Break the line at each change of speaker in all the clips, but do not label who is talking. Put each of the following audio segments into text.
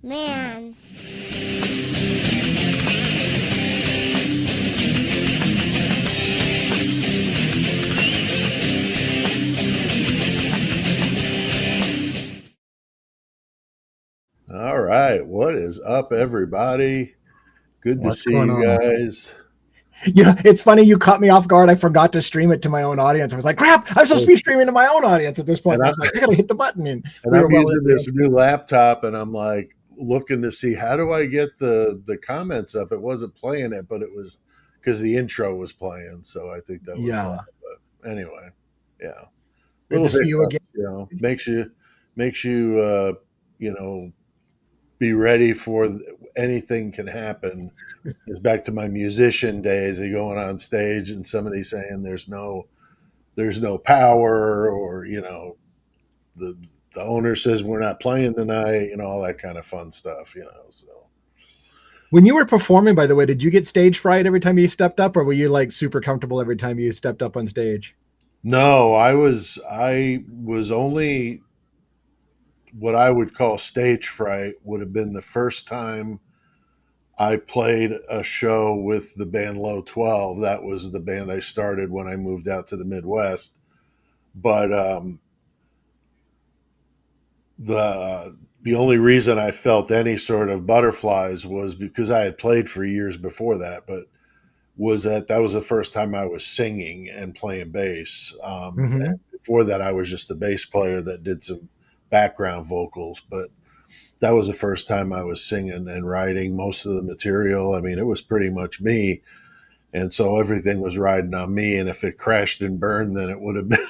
Man.
All right. What is up, everybody? Good to
What's
see
going
you
on?
guys.
It's funny you caught me off guard. I forgot to stream it to my own audience. I was like, crap, I'm supposed to be streaming to my own audience at this point.
And,
And I
I,
was like, I gotta hit the button. And
and
we were
I'm
well
using
into
this
it.
new laptop, and I'm like looking to see how do I get the comments up. It wasn't playing it, but it was because the intro was playing. So I think that was why.
Yeah.
But anyway, yeah,
Good
little
to see you
hiccups.
again.
Makes you you know be ready for anything can happen. It's back to my musician days of going on stage and somebody saying there's no power, or the the owner says we're not playing tonight, all that kind of fun stuff. So
When you were performing, by the way, did you get stage fright every time you stepped up, or were you like super comfortable every time you stepped up on stage?
no, I was only what I would call stage fright would have been the first time I played a show with the band Low 12. That was the band I started when I moved out to the Midwest. But the only reason I felt any sort of butterflies was because I had played for years before that, but that was the first time I was singing and playing bass.
Mm-hmm.
And before that, I was just a bass player that did some background vocals, but that was the first time I was singing and writing most of the material. I mean, it was pretty much me. And so everything was riding on me. And if it crashed and burned, then it would have been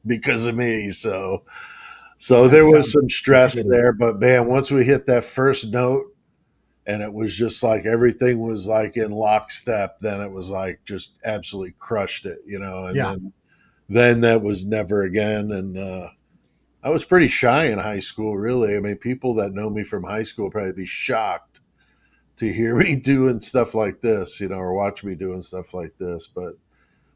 because of me. So
That
there was
sounds
some stress
shitty.
there, but man, once we hit that first note and it was just like everything was like in lockstep, then it was like just absolutely crushed it. And
Yeah.
then that was never again. And I was pretty shy in high school, really. I mean, people that know me from high school probably be shocked to hear me doing stuff like this, or watch me doing stuff like this. But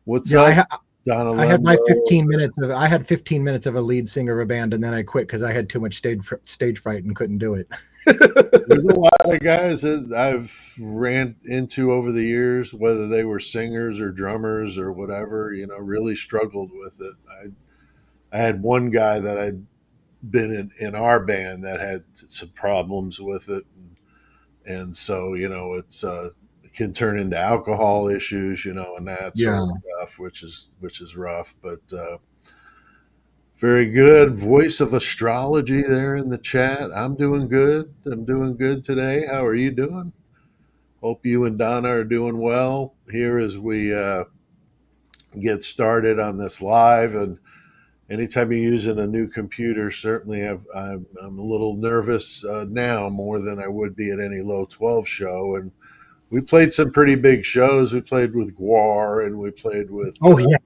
what's
Yeah.
up, Donna
I had my
Lembo?
15 minutes of I had 15 minutes of a lead singer of a band, and then I quit because I had too much stage fright and couldn't do it.
There's a lot of guys that I've ran into over the years, whether they were singers or drummers or whatever, really struggled with it. I had one guy that I'd been in our band that had some problems with it. And so, it can turn into alcohol issues, and that sort of
Yeah.
stuff, which is rough. But very good. Voice of astrology there in the chat. I'm doing good. I'm doing good today. How are you doing? Hope you and Donna are doing well here as we get started on this live. And anytime you're using a new computer, certainly I'm a little nervous now more than I would be at any Low 12 show. And we played some pretty big shows. We played with Guar, and we played with,
Oh yeah.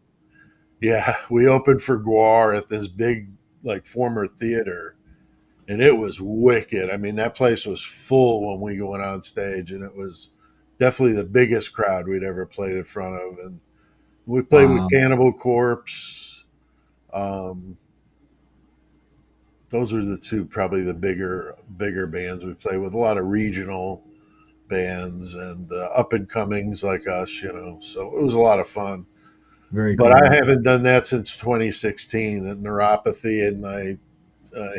yeah, we opened for Guar at this big, like, former theater, and it was wicked. I mean, that place was full when we went on stage, and it was definitely the biggest crowd we'd ever played in front of. And we played with
Wow.
Cannibal Corpse. Um, those are the two, probably the bigger bands we played with. A lot of regional bands and up and comings like us. So it was a lot of fun.
Very
But I
cool.
haven't done that since 2016. The neuropathy in my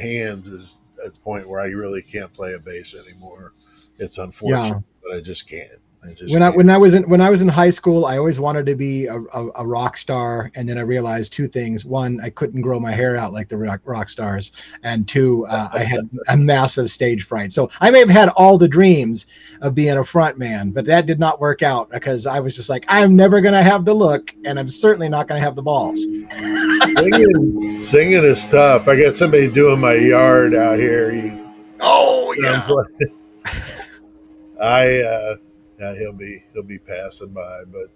hands is at the point where I really can't play a bass anymore. It's
Yeah.
unfortunate, but I just can't. I just
when I
can't.
when I was in high school, I always wanted to be a rock star, and then I realized two things: one, I couldn't grow my hair out like the rock stars, and two, I had a massive stage fright. So I may have had all the dreams of being a front man, but that did not work out because I was just like, I'm never gonna have the look, and I'm certainly not gonna have the balls.
Singing is tough. I got somebody doing my yard out here.
Oh
Sounds
yeah.
like yeah, he'll be passing by, but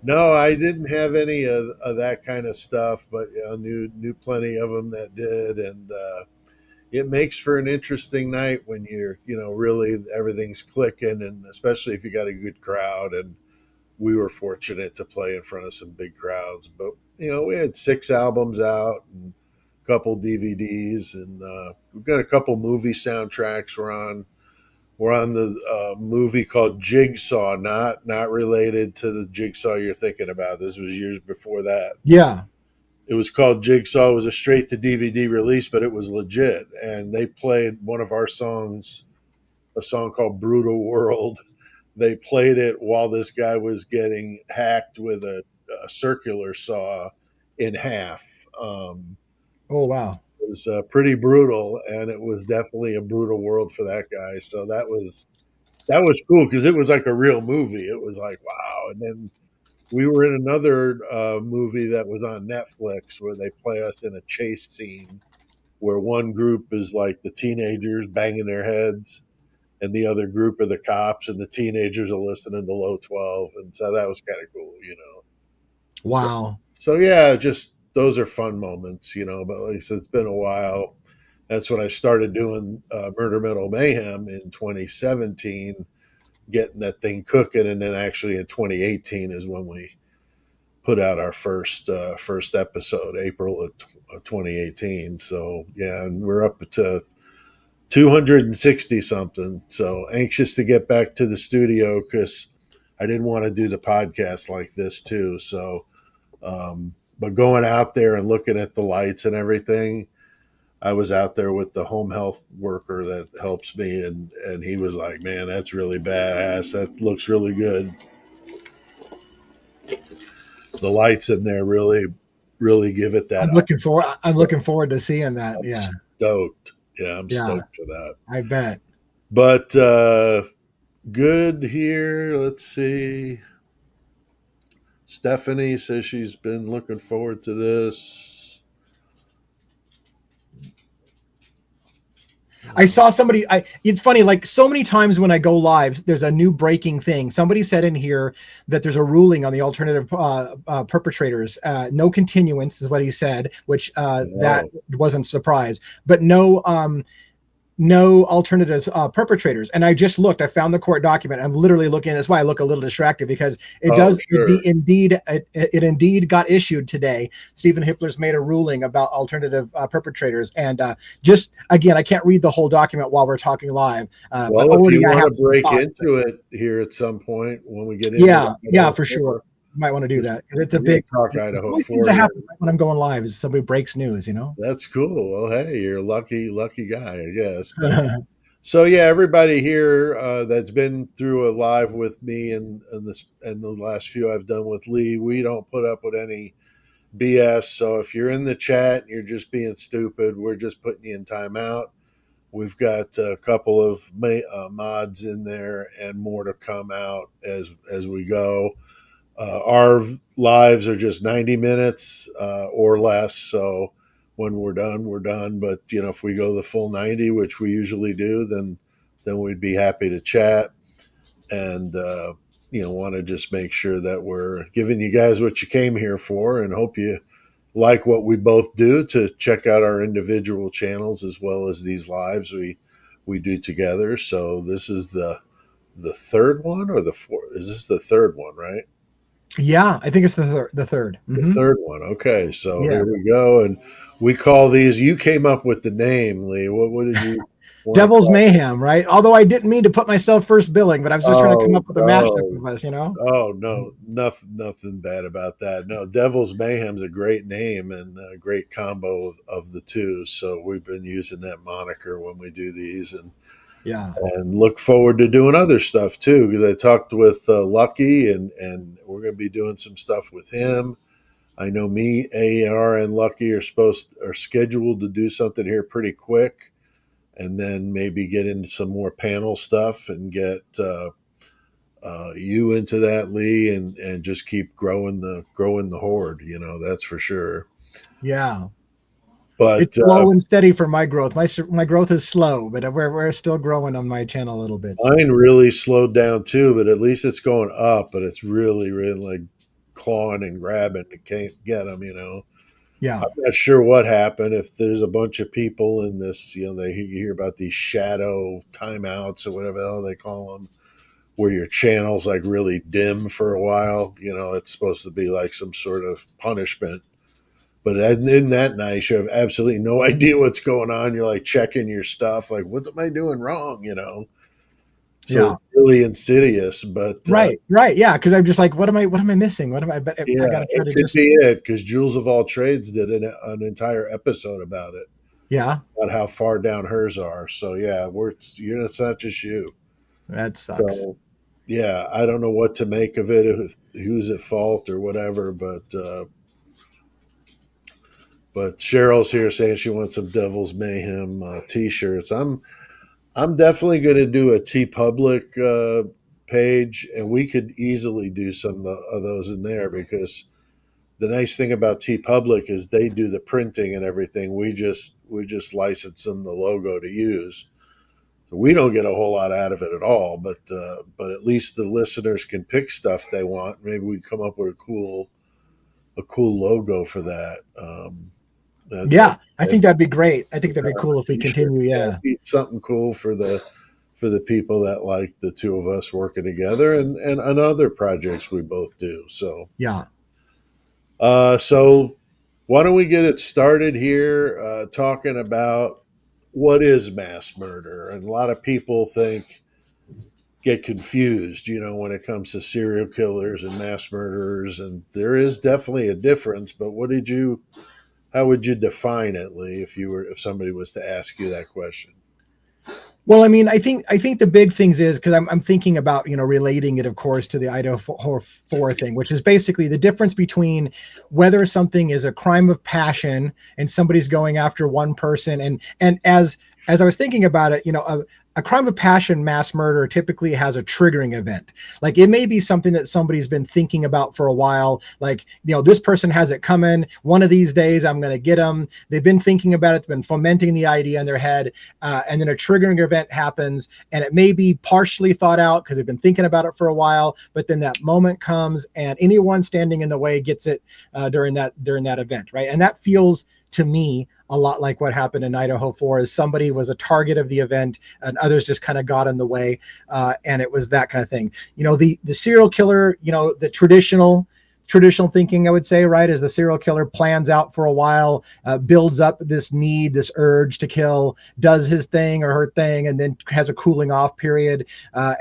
no, I didn't have any of that kind of stuff, but knew plenty of them that did, and it makes for an interesting night when you're really everything's clicking, and especially if you got a good crowd. And we were fortunate to play in front of some big crowds, but we had 6 albums out, and couple DVDs, and we've got a couple movie soundtracks. We're on the movie called Jigsaw, not related to the Jigsaw you're thinking about. This was years before that.
Yeah.
It was called Jigsaw. It was a straight to DVD release, but it was legit. And they played one of our songs, a song called Brutal World. They played it while this guy was getting hacked with a circular saw in half.
Oh wow.
It was pretty brutal, and it was definitely a brutal world for that guy. So that was cool because it was like a real movie. It was like wow. And then we were in another movie that was on Netflix where they play us in a chase scene where one group is like the teenagers banging their heads, and the other group are the cops, and the teenagers are listening to Low 12, and so that was kind of cool, you know. So,
Wow.
so yeah, just those are fun moments, you know. But like I said, it's been a while. That's when I started doing Murder Metal Mayhem in 2017, getting that thing cooking, and then actually in 2018 is when we put out our first episode, April of 2018. So yeah, and we're up to 260 something. So anxious to get back to the studio because I didn't want to do the podcast like this too. So, but going out there and looking at the lights and everything, I was out there with the home health worker that helps me, and he was like, "Man, that's really badass. That looks really good. The lights in there really give it that up."
I'm
So
looking forward to seeing that.
I'm
Yeah.
stoked. Yeah, I'm
Yeah.
stoked for that.
I bet.
But good here. Let's see. Stephanie says she's been looking forward to this.
I saw somebody. It's funny. Like so many times when I go live, there's a new breaking thing. Somebody said in here that there's a ruling on the alternative perpetrators. No continuance is what he said, which that
Oh,
wasn't a surprise. But no alternative perpetrators. And I just looked. I found the court document. I'm literally looking. That's why I look a little distracted because it
oh,
does
sure.
it indeed got issued today. Stephen Hippler's made a ruling about alternative perpetrators, and just again, I can't read the whole document while we're talking live, but
Well, if you
already I
want
have
to
some
break
thoughts.
into it here at some point when we get into
Yeah,
the
yeah,
Idaho
for sure.
4,
You might want to do
just
that because it's a
we're going
big.
to talk
It
Idaho
always seems
4
to happen
here.
right when I'm going live. Is somebody breaks news, you know?
That's cool. Well, hey, you're a lucky guy, I guess. But so yeah, everybody here that's been through a live with me and this and the last few I've done with Lee, we don't put up with any BS. So if you're in the chat and you're just being stupid, we're just putting you in timeout. We've got a couple of mods in there and more to come out as we go. Our lives are just 90 minutes or less. So when we're done, we're done. But you know, if we go the full 90, which we usually do, then we'd be happy to chat and you know want to just make sure that we're giving you guys what you came here for, and hope you like what we both do. To check out our individual channels as well as these lives we do together. So this is the third one or the fourth? Is this the third one, right?
Yeah, I think it's the third.
The
Mm-hmm.
third one. Okay, so
Yeah.
here we go, and we call these. You came up with the name, Lee. What did you want to
Devil's
call?
Mayhem, right? Although I didn't mean to put myself first billing, but I was just trying to come
Oh
up with a mashup
no,
of us, you know?
oh no, nothing bad about that. No, Devil's Mayhem's a great name and a great combo of the two. So we've been using that moniker when we do these,
Yeah.
and look forward to doing other stuff too. Because I talked with Lucky, and we're going to be doing some stuff with him. I know me, AR, and Lucky are scheduled to do something here pretty quick, and then maybe get into some more panel stuff and get you into that, Lee, and just keep growing the horde. You know, that's for sure.
Yeah.
But
It's slow and steady for my growth. My growth is slow, but we're still growing on my channel a little bit. So
mine really slowed down too. But at least it's going up. But it's really like clawing and grabbing and can't get them. You know.
yeah.
I'm not sure what happened. If there's a bunch of people in this, you know, you hear about these shadow timeouts or whatever the hell they call them, where your channel's like really dim for a while. You know, it's supposed to be like some sort of punishment. But in that night, you have absolutely no idea what's going on. You're like checking your stuff, like, what am I doing wrong? So
Yeah.
it's really insidious. But
Right. Yeah. Because I'm just like, what am I missing? What am I? But I
yeah,
got to try
it
to
could
just.
be it because Jules of all trades did an entire episode about it,
Yeah.
about how far down hers are. So yeah, it's not just you.
That sucks.
So yeah, I don't know what to make of it, if who's at fault or whatever, but Cheryl's here saying she wants some Devil's Mayhem t-shirts. I'm definitely going to do a T Public page, and we could easily do some of those in there because the nice thing about T Public is they do the printing and everything. We just license them the logo to use. So we don't get a whole lot out of it at all, but at least the listeners can pick stuff they want. Maybe we come up with a cool logo for that. That
Yeah. I think that'd be great. I think that'd be cool if we
T-shirt.
continue.
Yeah,
Yeah.
be something cool for the people that like the two of us working together, and on other projects we both do.
Yeah.
So why don't we get it started here, talking about what is mass murder? And a lot of people get confused, when it comes to serial killers and mass murderers, and there is definitely a difference. But how would you define it, Lee, if somebody was to ask you that question?
Well, I mean, I think the big things is because I'm thinking about relating it, of course, to the Idaho 4 thing, which is basically the difference between whether something is a crime of passion and somebody's going after one person, and as I was thinking about it, a crime of passion mass murder typically has a triggering event. Like it may be something that somebody's been thinking about for a while. Like this person has it coming. One of these days, I'm going to get them. They've been thinking about it. They've been fomenting the idea in their head. And then a triggering event happens, and it may be partially thought out because they've been thinking about it for a while, but then that moment comes and anyone standing in the way gets it during that event, right? And that feels to me a lot like what happened in Idaho 4 is somebody was a target of the event and others just kind of got in the way, and it was that kind of thing. The serial killer, the traditional thinking, I would say, right, is the serial killer plans out for a while, builds up this need, this urge to kill, does his thing or her thing, and then has a cooling off period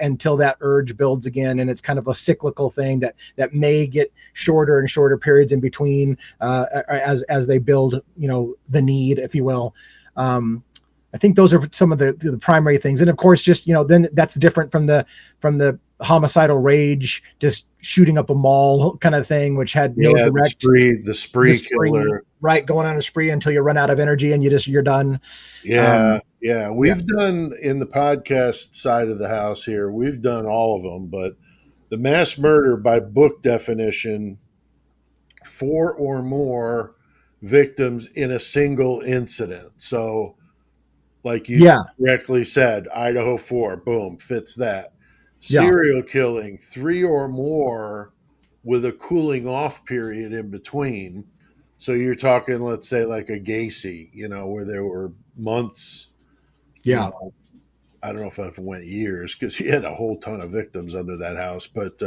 until that urge builds again. And it's kind of a cyclical thing that may get shorter and shorter periods in between as they build, the need, if you will. I think those are some of the primary things. And of course, just, then that's different from the homicidal rage, just shooting up a mall kind of thing, which had no
Yeah,
direct
the spree killer.
right, going on a spree until you run out of energy and you're done.
Yeah, yeah.
Yeah.
We've done in the podcast side of the house here, we've done all of them, but the mass murder by book definition, four or more victims in a single incident. So, like you
Yeah.
correctly said, Idaho 4, boom, fits that.
Yeah.
Serial killing, three or more with a cooling off period in between. So you're talking, let's say, like a Gacy, where there were months, you
Yeah.
know, I don't know if it went years because he had a whole ton of victims under that house. But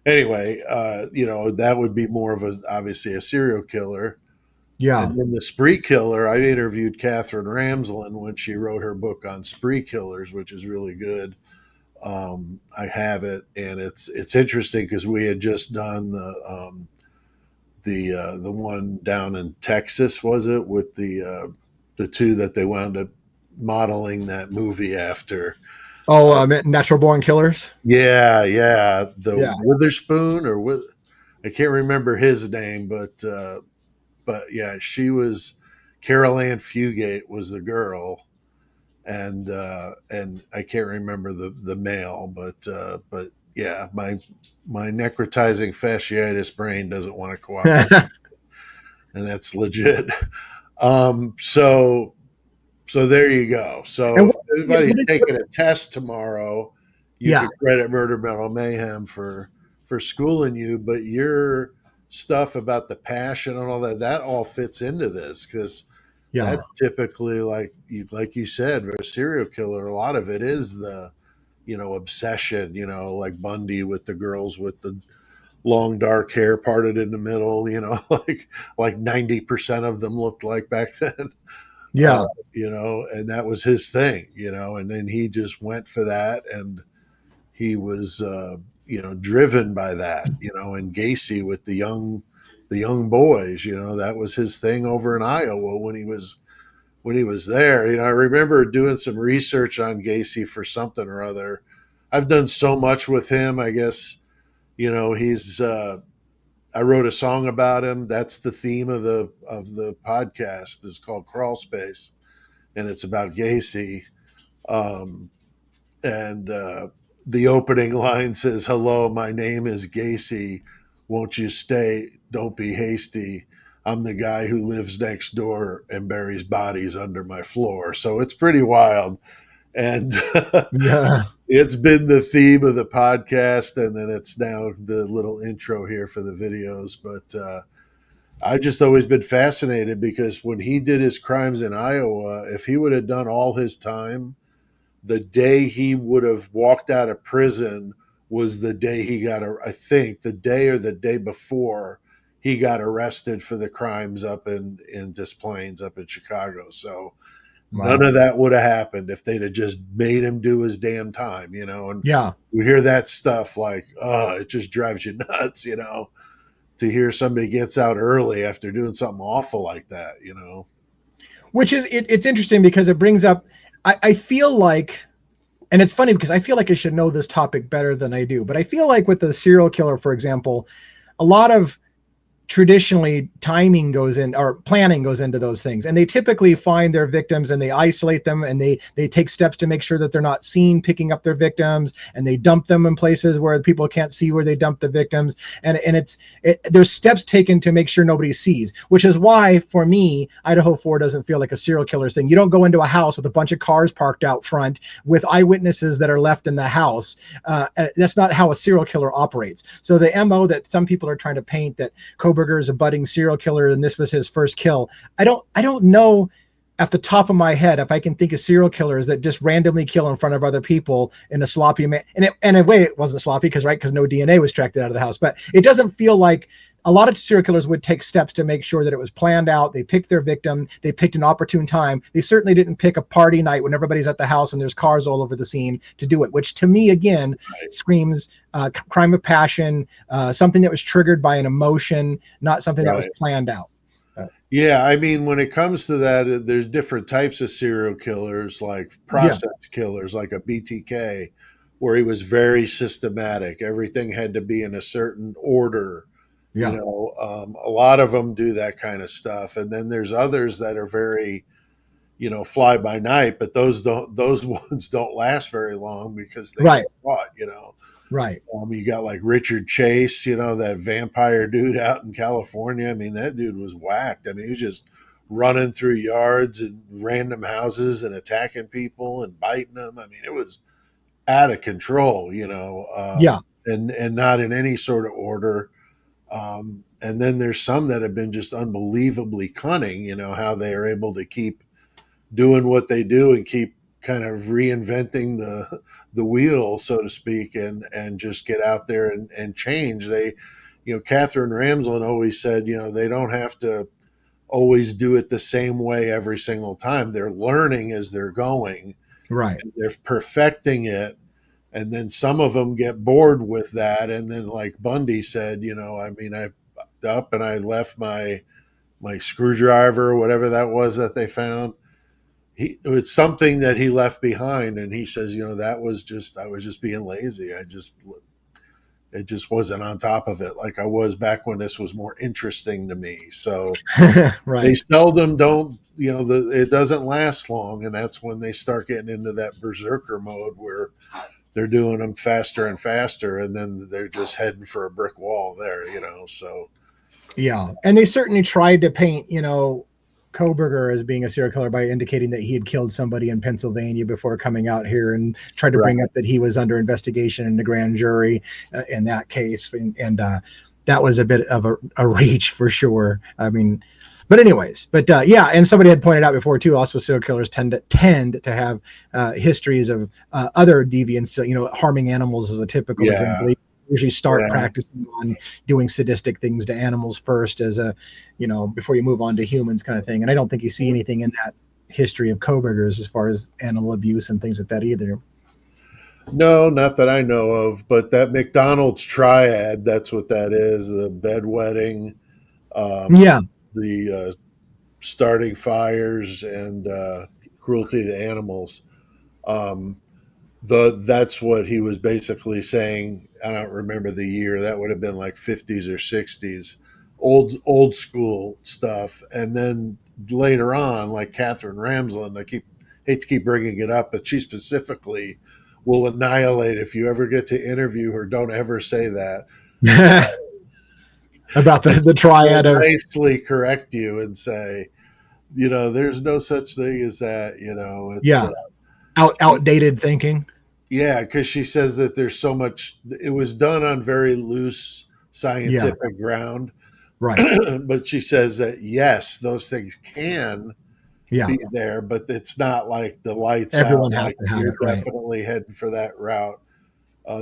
anyway, that would be more of obviously a serial killer.
Yeah.
And then the spree killer, I interviewed Catherine Ramsland when she wrote her book on spree killers, which is really good. I have it, and it's interesting because we had just done the one down in Texas, was it, with the two that they wound up modeling that movie after.
Oh,
Uh,
natural born killers.
yeah, yeah, the
Yeah.
Witherspoon I can't remember his name, but yeah, she was Carol Ann Fugate was the girl, and I can't remember the male, but yeah, my necrotizing fasciitis brain doesn't want to cooperate, and that's legit. So there you go. So
And
if
what, yeah,
everybody's taking a test tomorrow, you
yeah.
could credit Murder Metal Mayhem for schooling you, but your stuff about the passion and all that all fits into this because
Yeah.
that's typically like you said, a serial killer. A lot of it is the obsession. Like Bundy with the girls with the long dark hair parted in the middle, like 90% of them looked like back then. uh,
Yeah.
and that was his thing, and then he just went for that, and he was driven by that, and Gacy with the young boys, that was his thing over in Iowa when he was there. I remember doing some research on Gacy for something or other. I've done so much with him, I guess. He's I wrote a song about him. That's the theme of the podcast, is called Crawl Space, and it's about Gacy. Um, and the opening line says, "Hello, my name is Gacy. Won't you stay? Don't be hasty. I'm the guy who lives next door and buries bodies under my floor." So it's pretty wild, and
Yeah.
it's been the theme of the podcast, and then it's now the little intro here for the videos. But I just always been fascinated, because when he did his crimes in Iowa, if he would have done all his time, the day he would have walked out of prison was the day he got, I think, the day or the day before he got arrested for the crimes up in Des Plaines, up in Chicago. So none
Wow.
of that would have happened if they'd have just made him do his damn time, And
Yeah.
we hear that stuff like, oh, it just drives you nuts, to hear somebody gets out early after doing something awful like that.
Which is it's interesting because it brings up. I feel like, and it's funny because I feel like I should know this topic better than I do, but I feel like with the serial killer, for example, a lot of traditionally timing goes in, or planning goes into those things, and they typically find their victims and they isolate them, and they take steps to make sure that they're not seen picking up their victims, and they dump them in places where people can't see where they dump the victims, and there's steps taken to make sure nobody sees, which is why for me Idaho 4 doesn't feel like a serial killer's thing. You don't go into a house with a bunch of cars parked out front with eyewitnesses that are left in the house. That's not how a serial killer operates. So the MO that some people are trying to paint, that Koberger is a budding serial killer and this was his first kill. I don't know at the top of my head if I can think of serial killers that just randomly kill in front of other people in a sloppy man. And in a way it wasn't sloppy because no DNA was tracked out of the house, but it doesn't feel like a lot of serial killers would take steps to make sure that it was planned out. They picked their victim. They picked an opportune time. They certainly didn't pick a party night when everybody's at the house and there's cars all over the scene to do it, which to me, again, screams crime of passion, something that was triggered by an emotion, not something that was
Right.
planned out.
Yeah, I mean, when it comes to that, there's different types of serial killers, like
Yeah.
process killers, like a BTK, where he was very systematic. Everything had to be in a certain order.
Yeah.
A lot of them do that kind of stuff, and then there's others that are very, fly by night. But those ones don't last very long because they
Right.
get caught.
Right.
You got like Richard Chase, that vampire dude out in California. I mean, that dude was whacked. I mean, he was just running through yards and random houses and attacking people and biting them. I mean, it was out of control.
Yeah.
And not in any sort of order. And then there's some that have been just unbelievably cunning, how they are able to keep doing what they do and keep kind of reinventing the wheel, so to speak, and just get out there and change. Catherine Ramsland always said, they don't have to always do it the same way every single time. They're learning as they're going.
Right.
They're perfecting it. And then some of them get bored with that. And then, like Bundy said, I mean, I up and I left my screwdriver or whatever that was that they found. It's something that he left behind, and he says, that was just, I was just being lazy. It just wasn't on top of it like I was back when this was more interesting to me. So they
Right.
seldom don't, it doesn't last long, and that's when they start getting into that berserker mode where they're doing them faster and faster, and then they're just heading for a brick wall there. So
Yeah. And they certainly tried to paint, Koberger as being a serial killer by indicating that he had killed somebody in Pennsylvania before coming out here, and tried to
right,
bring up that he was under investigation in the grand jury in that case. And that was a bit of a reach for sure. I mean, but anyways, yeah. And somebody had pointed out before too, also serial killers tend to have histories of other deviants, harming animals is a typical
yeah,
example. usually start
Yeah.
practicing on doing sadistic things to animals first as a, before you move on to humans kind of thing. And I don't think you see anything in that history of co-burgers as far as animal abuse and things like that either.
No, not that I know of, but that McDonald's triad, that's what that is, the bedwetting, um,
Yeah.
the starting fires, and cruelty to animals. Um, that's what he was basically saying. I don't remember the year. That would have been like 50s or 60s, old school stuff. And then later on, like Catherine Ramsland, I hate to keep bringing it up, but she specifically will annihilate if you ever get to interview her. Don't ever say that.
About
But
the
she will
triad of,
nicely correct you and say, there's no such thing as that. It's
yeah, outdated thinking.
Yeah, because she says that there's so much, it was done on very loose
Yeah.
scientific ground.
Right.
But she says that, yes, those things can
Yeah.
be there, but it's not like the lights out,
Everyone has
like
to have
you're
it. Right.
definitely heading for that route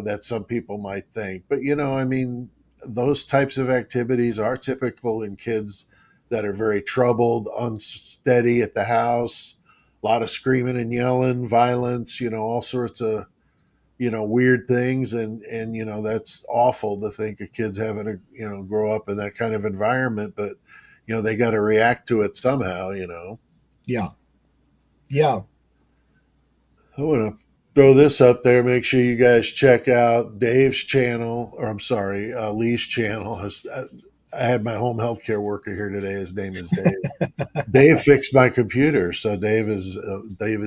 that some people might think. But, I mean, those types of activities are typical in kids that are very troubled, unsteady at the house, a lot of screaming and yelling, violence, all sorts of weird things, and that's awful to think of kids having to grow up in that kind of environment, but they got to react to it somehow.
Yeah. Yeah.
I want to throw this up there, make sure you guys check out Dave's channel, or I'm sorry, Lee's channel. I had my home health care worker here today. His name is Dave. Dave fixed my computer, so Dave is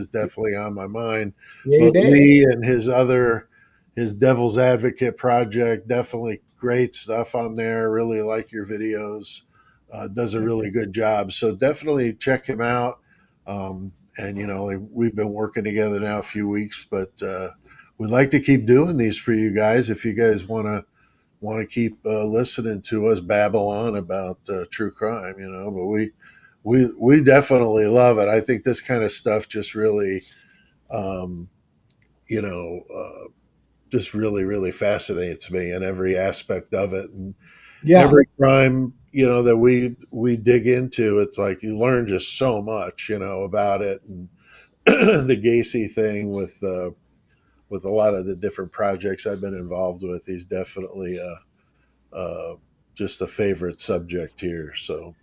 definitely on my mind.
Yay,
But
Dave.
Lee and his Devil's Advocate project, definitely great stuff on there. Really like your videos. Does a really good job. So definitely check him out. And we've been working together now a few weeks, but we'd like to keep doing these for you guys. If you guys want to keep listening to us babble on about true crime, but we definitely love it. I think this kind of stuff just really, um, you know, just really, really fascinates me in every aspect of it, and
Yeah.
every crime, that we dig into. It's like you learn just so much, about it, and the Gacy thing with a lot of the different projects I've been involved with. He's definitely just a favorite subject here. So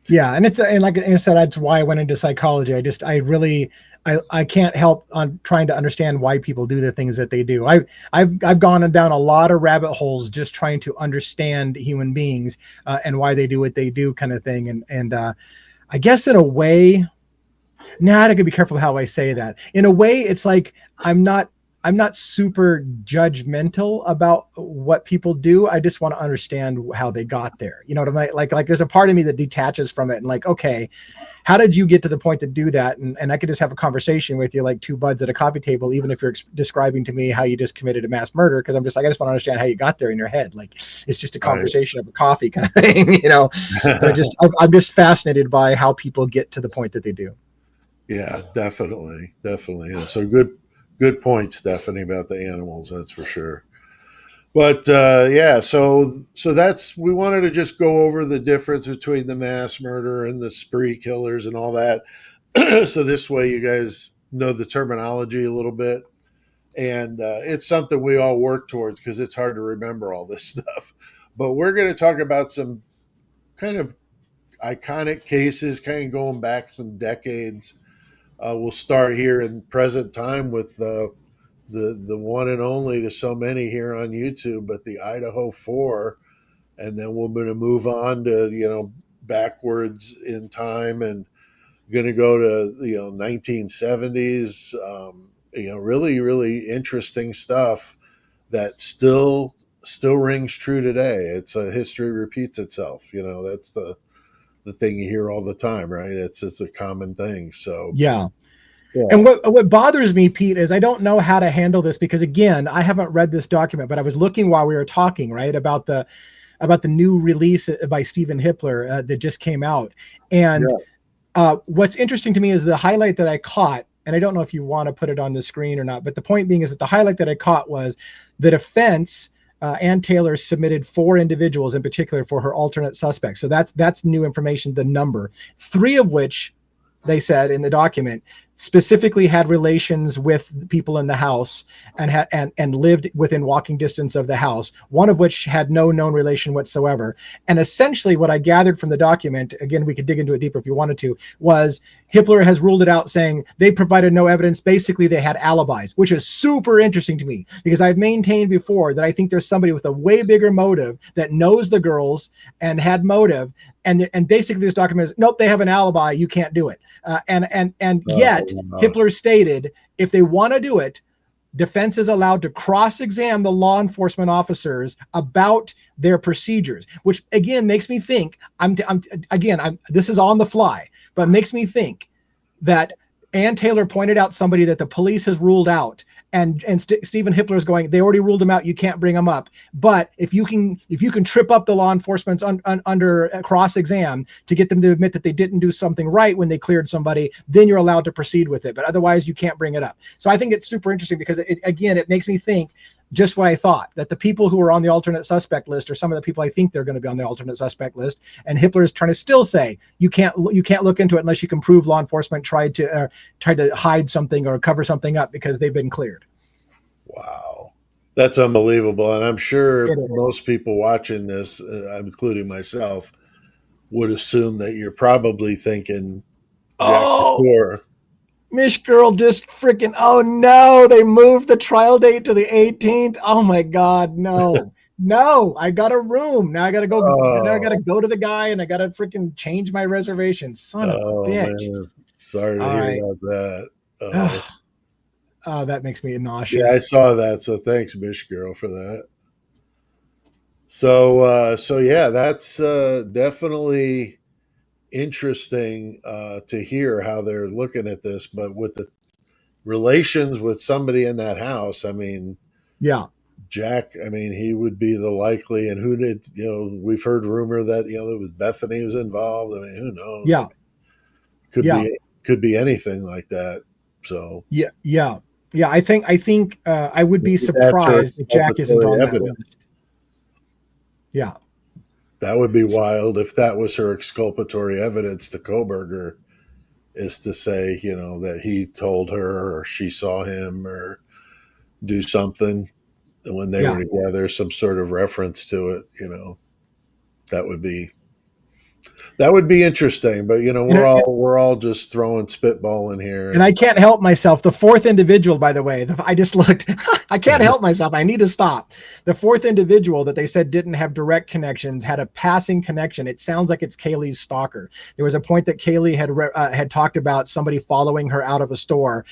Yeah, and like I said, that's why I went into psychology. I can't help on trying to understand why people do the things that they do. I've gone down a lot of rabbit holes just trying to understand human beings and why they do what they do, kind of thing. And I guess in a way, now I gotta be careful how I say that. In a way, it's like I'm not I'm not super judgmental about what people do. I just want to understand how they got there. You know what I mean? Like there's a part of me that detaches from it and like, okay, how did you get to the point to do that? And I could just have a conversation with you like two buds at a coffee table, even if you're describing to me how you just committed a mass murder. Cause I just want to understand how you got there in your head. Like it's just a conversation of a coffee kind of thing, you know? But I'm just fascinated by how people get to the point that they do.
Yeah, definitely, definitely. And so good point, Stephanie, about the animals. That's for sure. But yeah, so that's we wanted to just go over the difference between the mass murder and the spree killers and all that. So this way, you guys know the terminology a little bit, and it's something we all work towards because it's hard to remember all this stuff. But we're going to talk about some kind of iconic cases, kind of going back some decades. We'll start here in present time with the one and only to so many here on YouTube, but the Idaho Four, and then we're going to move on to backwards in time and going to go to 1970s. Really really interesting stuff that still rings true today. It's a history repeats itself. That's the thing you hear all the time, right? It's a common thing. So
Yeah.
yeah.
And what bothers me, Pete, is I don't know how to handle this because again, I haven't read this document, but I was looking while we were talking, right, about the new release by Stephen Hippler that just came out. And
Yeah.
what's interesting to me is the highlight that I caught, and I don't know if you want to put it on the screen or not, but the point being is that the highlight that I caught was the defense Ann Taylor submitted 4 individuals in particular for her alternate suspects. So that's new information, the number. 3 of which they said in the document specifically had relations with people in the house and lived within walking distance of the house, one of which had no known relation whatsoever. And essentially what I gathered from the document, again, we could dig into it deeper if you wanted to, was Hitler has ruled it out, saying they provided no evidence. Basically, they had alibis, which is super interesting to me because I've maintained before that I think there's somebody with a way bigger motive that knows the girls and had motive. And basically this document is, nope, they have an alibi. You can't do it. And yet Hitler stated, if they want to do it, defense is allowed to cross-examine the law enforcement officers about their procedures, which again makes me think, this is on the fly, but makes me think that Ann Taylor pointed out somebody that the police has ruled out, and Stephen Hitler is going, they already ruled him out, you can't bring him up. But if you can trip up the law enforcement's under cross-exam to get them to admit that they didn't do something right when they cleared somebody, then you're allowed to proceed with it. But otherwise, you can't bring it up. So I think it's super interesting because it makes me think just what I thought, that the people who are on the alternate suspect list are some of the people I think they're going to be on the alternate suspect list. And Hitler is trying to still say you can't look into it unless you can prove law enforcement tried to hide something or cover something up because they've been cleared.
Wow, that's unbelievable. And I'm sure most people watching this, including myself, would assume that you're probably thinking Jack the
Mish Girl just freaking, oh no, they moved the trial date to the 18th. Oh my God, no. No, I got a room. Now I gotta go. Now I gotta go to the guy and I gotta freaking change my reservation. Son of a bitch.
Man. Sorry to hear about that.
Oh, that makes me nauseous.
Yeah, I saw that. So thanks, Mish Girl, for that. So yeah, that's definitely interesting to hear how they're looking at this. But with the relations with somebody in that house, I mean,
yeah,
Jack, I mean, he would be the likely, and who did, we've heard rumor that, it was Bethany was involved. I mean, who knows?
Yeah.
Could be anything like that. So,
yeah. I think I would be surprised if Jack isn't on that list. Yeah.
That would be wild if that was her exculpatory evidence to Koberger, is to say, that he told her or she saw him or do something when they were together, some sort of reference to it, that would be interesting. But we're all just throwing spitball in here,
and I can't help myself. The 4th individual, by the way, I just looked. I can't help myself. I need to stop. The 4th individual that they said didn't have direct connections had a passing connection. It sounds like it's Kaylee's stalker. There was a point that Kaylee had talked about somebody following her out of a store,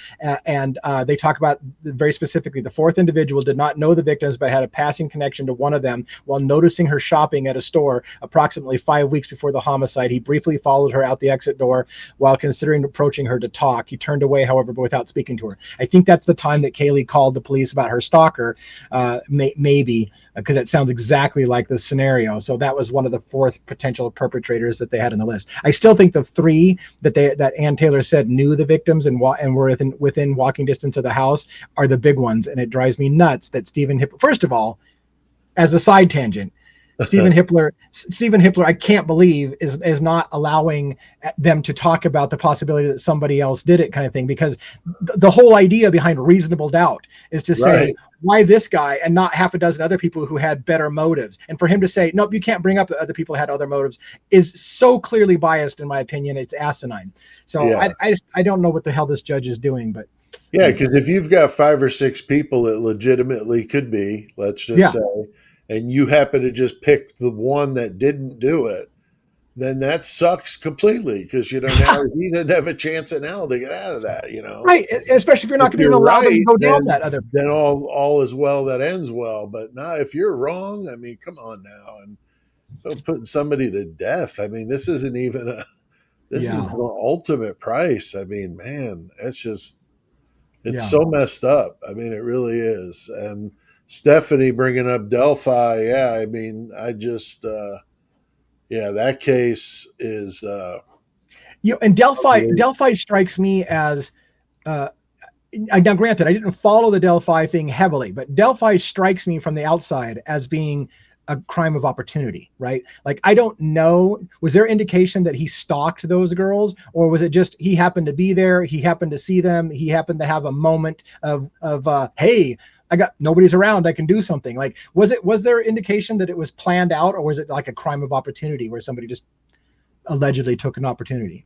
and they talk about very specifically the 4th individual did not know the victims, but had a passing connection to one of them while noticing her shopping at a store approximately 5 weeks before the homicide. He briefly followed her out the exit door while considering approaching her to talk. He turned away, however, but without speaking to her. I think that's the time that Kaylee called the police about her stalker, maybe, because it sounds exactly like this scenario. So that was one of the 4th potential perpetrators that they had on the list. I still think the 3 that Ann Taylor said knew the victims and were within walking distance of the house are the big ones. And it drives me nuts that Stephen Hitler, first of all, as a side tangent, Stephen Hitler, I can't believe is not allowing them to talk about the possibility that somebody else did it, kind of thing, because the whole idea behind reasonable doubt is to say, why this guy and not half a dozen other people who had better motives? And for him to say, nope, you can't bring up that other people had other motives is so clearly biased, in my opinion. It's asinine. So I don't know what the hell this judge is doing, but
yeah, because if you've got 5 or 6 people that legitimately could be, let's just say, and you happen to just pick the one that didn't do it, then that sucks completely, because now he didn't have a chance in hell to get out of that.
Right? Especially if you're not going to even allow them to go down that other.
Then all is well that ends well. But now, if you're wrong, I mean, come on now, and putting somebody to death. I mean, this isn't even this is the ultimate price. I mean, man, it's so messed up. I mean, it really is. And Stephanie bringing up Delphi, I mean, I just, that case is,
and Delphi strikes me as, now granted, I didn't follow the Delphi thing heavily, but Delphi strikes me from the outside as being a crime of opportunity, right? Like, I don't know, was there indication that he stalked those girls, or was it just he happened to be there, he happened to see them, he happened to have a moment of hey, I got nobody's around, I can do something? Like, was there indication that it was planned out, or was it like a crime of opportunity where somebody just allegedly took an opportunity?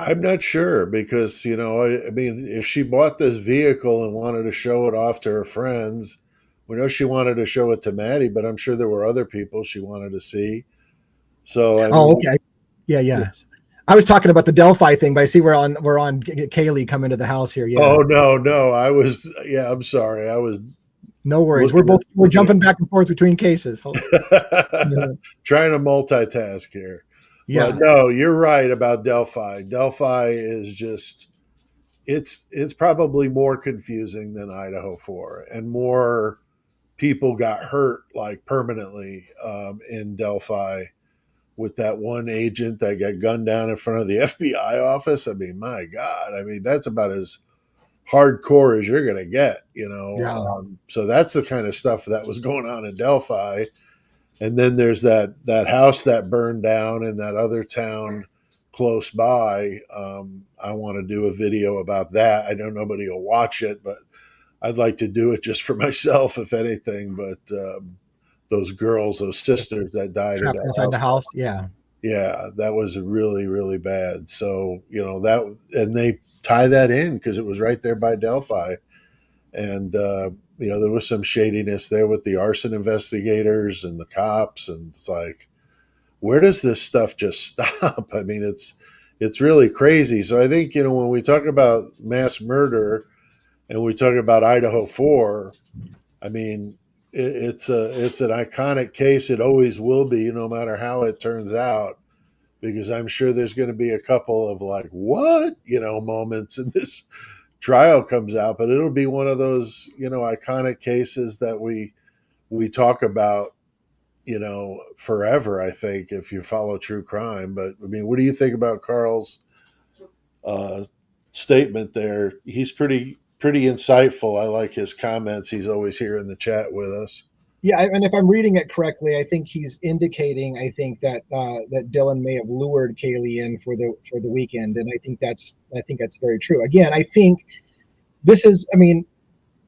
I'm not sure because, I mean, if she bought this vehicle and wanted to show it off to her friends, we know she wanted to show it to Maddie, but I'm sure there were other people she wanted to see. So, I
Oh,
mean,
okay. Yeah. I was talking about the Delphi thing, but I see we're on Kaylee coming to the house here. Yeah.
oh, no, yeah, I'm sorry. I was
No worries.
looking at,
We're jumping back and forth between cases.
trying to multitask here. But
Yeah.
no, you're right about Delphi. Delphi is just, it's probably more confusing than Idaho 4, and more people got hurt like permanently in Delphi with that one agent that got gunned down in front of the FBI office. I mean, my God, I mean, that's about as hardcore as you're going to get,
Yeah.
so that's the kind of stuff that was going on in Delphi. And then there's that house that burned down in that other town close by. I want to do a video about that. I know nobody will watch it, but I'd like to do it just for myself, if anything. But those girls, those sisters that died in
Trapped
that
inside the
house,
house. Yeah.
yeah, that was really, really bad. So, that, and they tie that in because it was right there by Delphi. And, there was some shadiness there with the arson investigators and the cops. And it's like, where does this stuff just stop? I mean, it's really crazy. So I think, when we talk about mass murder and we talk about Idaho 4, I mean, it's an iconic case. It always will be, no matter how it turns out, because I'm sure there's going to be a couple of like, what, moments in this trial comes out, but it'll be one of those, iconic cases that we talk about, forever, I think, if you follow true crime. But I mean, what do you think about Carl's uh, statement there? He's pretty insightful. I like his comments. He's always here in the chat with us.
Yeah, and if I'm reading it correctly, I think he's indicating, I think that that Dylan may have lured Kaylee in for the weekend, and I think that's very true. Again, I think this is, I mean,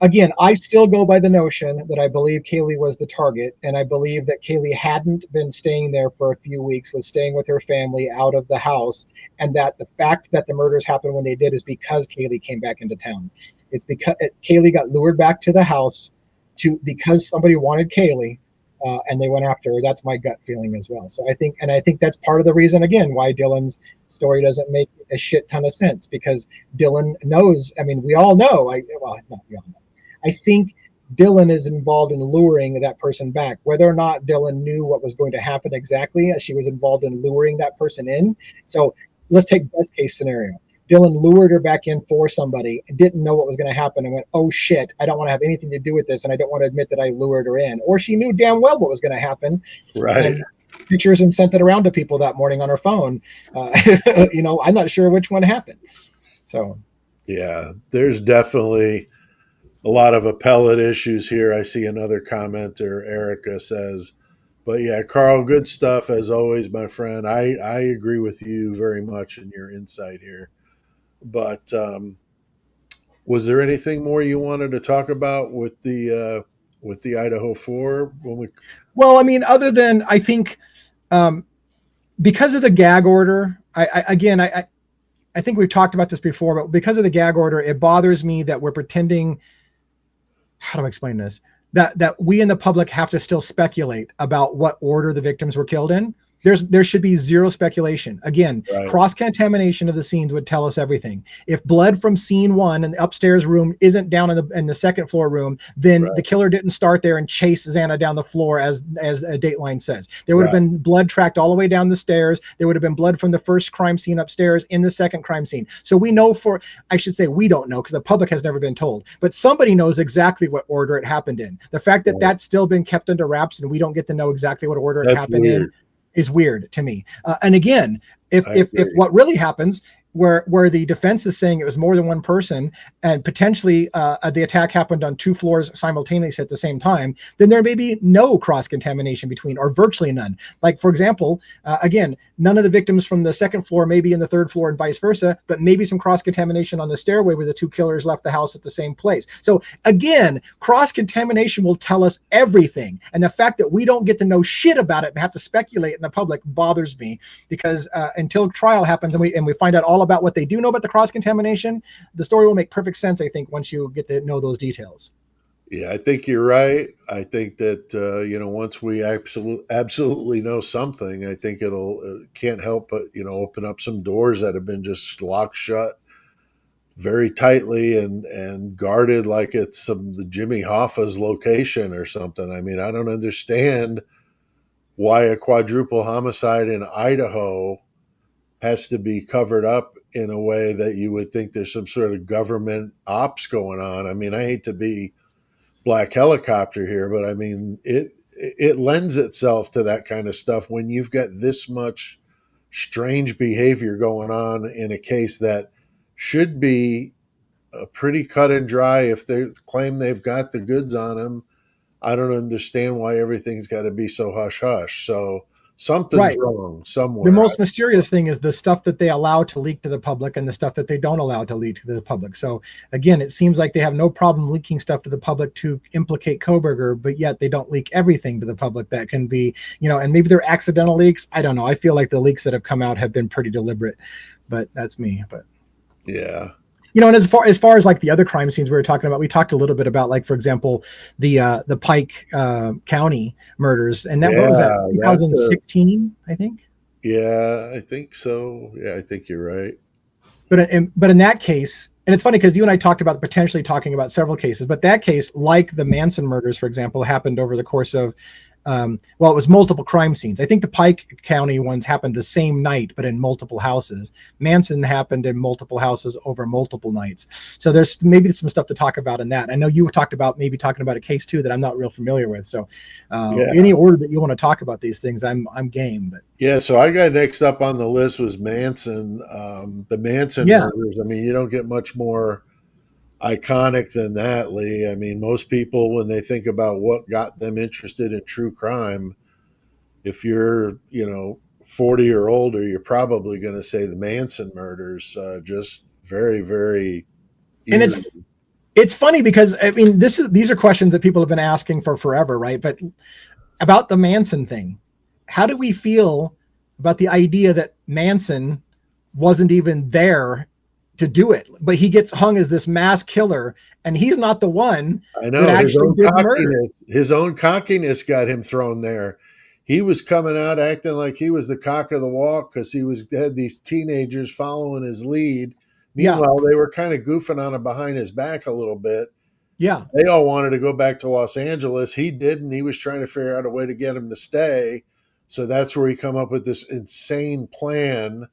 again, I still go by the notion that I believe Kaylee was the target, and I believe that Kaylee hadn't been staying there for a few weeks, was staying with her family out of the house, and that the fact that the murders happened when they did is because Kaylee came back into town. It's because Kaylee got lured back to the house because somebody wanted Kaylee, and they went after her. That's my gut feeling as well. So I think that's part of the reason, again, why Dylan's story doesn't make a shit ton of sense, because Dylan knows. I mean, we all know. Not we all know. I think Dylan is involved in luring that person back. Whether or not Dylan knew what was going to happen exactly, she was involved in luring that person in. So let's take best case scenario. Dylan lured her back in for somebody and didn't know what was going to happen and went, oh shit, I don't want to have anything to do with this, and I don't want to admit that I lured her in. Or she knew damn well what was going to happen.
Right.
And pictures and sent it around to people that morning on her phone. I'm not sure which one happened. So.
Yeah, there's definitely a lot of appellate issues here. I see another commenter, Erica, says, but yeah, Carl, good stuff as always, my friend. I agree with you very much in your insight here. But was there anything more you wanted to talk about with the Idaho 4 when we?
Well, I mean, other than I think because of the gag order, I think we've talked about this before, but because of the gag order, it bothers me that we're pretending. How do I explain this? That we in the public have to still speculate about what order the victims were killed in. There should be zero speculation. Again,
Right.
Cross-contamination of the scenes would tell us everything. If blood from scene one in the upstairs room isn't down in the second floor room, then
Right.
the killer didn't start there and chase Xana down the floor as a Dateline says. There would have
Right.
been blood tracked all the way down the stairs. There would have been blood from the first crime scene upstairs in the second crime scene. So we know I should say we don't know because the public has never been told, but somebody knows exactly what order it happened in. The fact that
Right.
that's still been kept under wraps and we don't get to know exactly what order it
That's
happened
weird.
in is weird to me. And again, if what really happens where the defense is saying it was more than one person and potentially the attack happened on two floors simultaneously at the same time, then there may be no cross contamination between, or virtually none. Like, for example, again, none of the victims from the second floor may be in the third floor and vice versa, but maybe some cross contamination on the stairway where the two killers left the house at the same place. So again, cross contamination will tell us everything, and the fact that we don't get to know shit about it and have to speculate in the public bothers me, because until trial happens and we find out all about what they do know about the cross contamination, the story will make perfect sense, I think, once you get to know those details.
Yeah, I think you're right. I think that once we absolutely know something, I think it'll can't help but open up some doors that have been just locked shut very tightly and guarded like it's the Jimmy Hoffa's location or something. I mean, I don't understand why a quadruple homicide in Idaho has to be covered up in a way that you would think there's some sort of government ops going on. I mean, I hate to be black helicopter here, but I mean, it lends itself to that kind of stuff when you've got this much strange behavior going on in a case that should be pretty cut and dry. If they claim they've got the goods on them, I don't understand why everything's got to be so hush hush. So something's
Right.
wrong
The
somewhere.
most mysterious thing is the stuff that they allow to leak to the public and the stuff that they don't allow to leak to the public. So again, it seems like they have no problem leaking stuff to the public to implicate Koberger, but yet they don't leak everything to the public that can be, and maybe they're accidental leaks. I don't know. I feel like the leaks that have come out have been pretty deliberate, but that's me. But
Yeah.
and as far as like the other crime scenes we were talking about, we talked a little bit about, like, for example, the Pike County murders, and that, what was that,
Yeah. That's
2016, I think.
yeah, I think so. Yeah, I think you're right.
But in that case, and it's funny because you and I talked about potentially talking about several cases, but that case, like the Manson murders, for example, happened over the course of well, it was multiple crime scenes. I think the Pike County ones happened the same night, but in multiple houses. Manson happened in multiple houses over multiple nights. So there's maybe some stuff to talk about in that. I know you talked about maybe talking about a case too that I'm not real familiar with. So
Yeah.
any order that you want to talk about these things, I'm game. But
Yeah, so I got next up on the list was Manson. The Manson
yeah,
murders. I mean, you don't get much more iconic than that, Lee. I mean, most people, when they think about what got them interested in true crime, if you're, 40 or older, you're probably going to say the Manson murders. Just very, very
and
eerie.
it's funny because I mean these are questions that people have been asking for forever, right? But about the Manson thing, how do we feel about the idea that Manson wasn't even there to do it, but he gets hung as this mass killer, and he's not the one
I
that
know
actually did the murder?
his own cockiness got him thrown there. He was coming out acting like he was the cock of the walk because had these teenagers following his lead.
Yeah,
Meanwhile, they were kind of goofing on him behind his back a little bit.
yeah,
They all wanted to go back to Los Angeles. He didn't. He was trying to figure out a way to get him to stay. So that's where he come up with this insane plan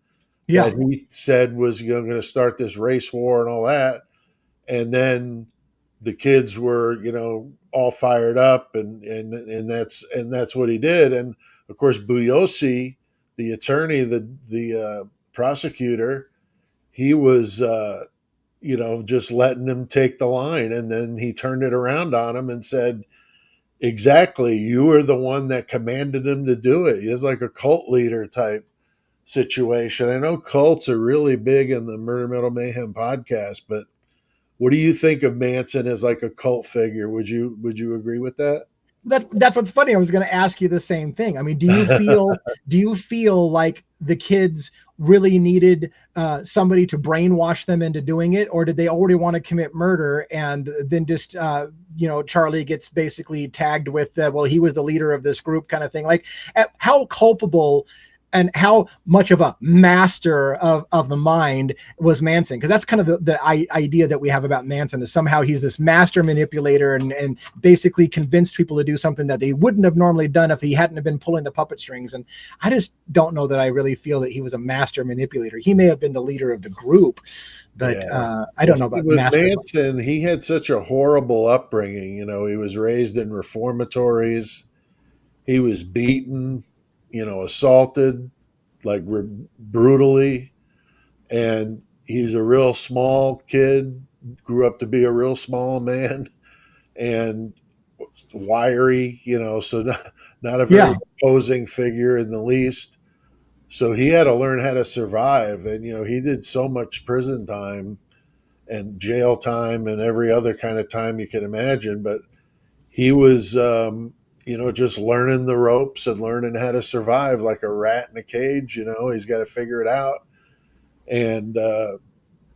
yeah,
that he said was going to start this race war and all that. And then the kids were, all fired up, and that's what he did. And of course, Buyosi, the attorney, the prosecutor, he was, just letting him take the line, and then he turned it around on him and said, "Exactly, you were the one that commanded him to do it." He was like a cult leader type situation. I know cults are really big in the Murder Metal Mayhem podcast, but what do you think of Manson as like a cult figure? Would you agree with that?
that's what's funny. I was going to ask you the same thing. I mean, do you feel like the kids really needed somebody to brainwash them into doing it, or did they already want to commit murder, and then just Charlie gets basically tagged with well, he was the leader of this group kind of thing? Like, how culpable and how much of a master of the mind was Manson? Because that's kind of the idea that we have about Manson, is somehow he's this master manipulator and basically convinced people to do something that they wouldn't have normally done if he hadn't have been pulling the puppet strings. And I just don't know that I really feel that he was a master manipulator. He may have been the leader of the group, but
Yeah.
I
Well,
don't know
see,
about
with
master.
Manson, he had such a horrible upbringing. He was raised in reformatories. He was beaten, assaulted, like brutally. and he's a real small kid, grew up to be a real small man, and wiry, so not a very
Yeah.
imposing figure in the least. So he had to learn how to survive. And, he did so much prison time and jail time and every other kind of time you can imagine. But he was, just learning the ropes and learning how to survive like a rat in a cage. He's got to figure it out. And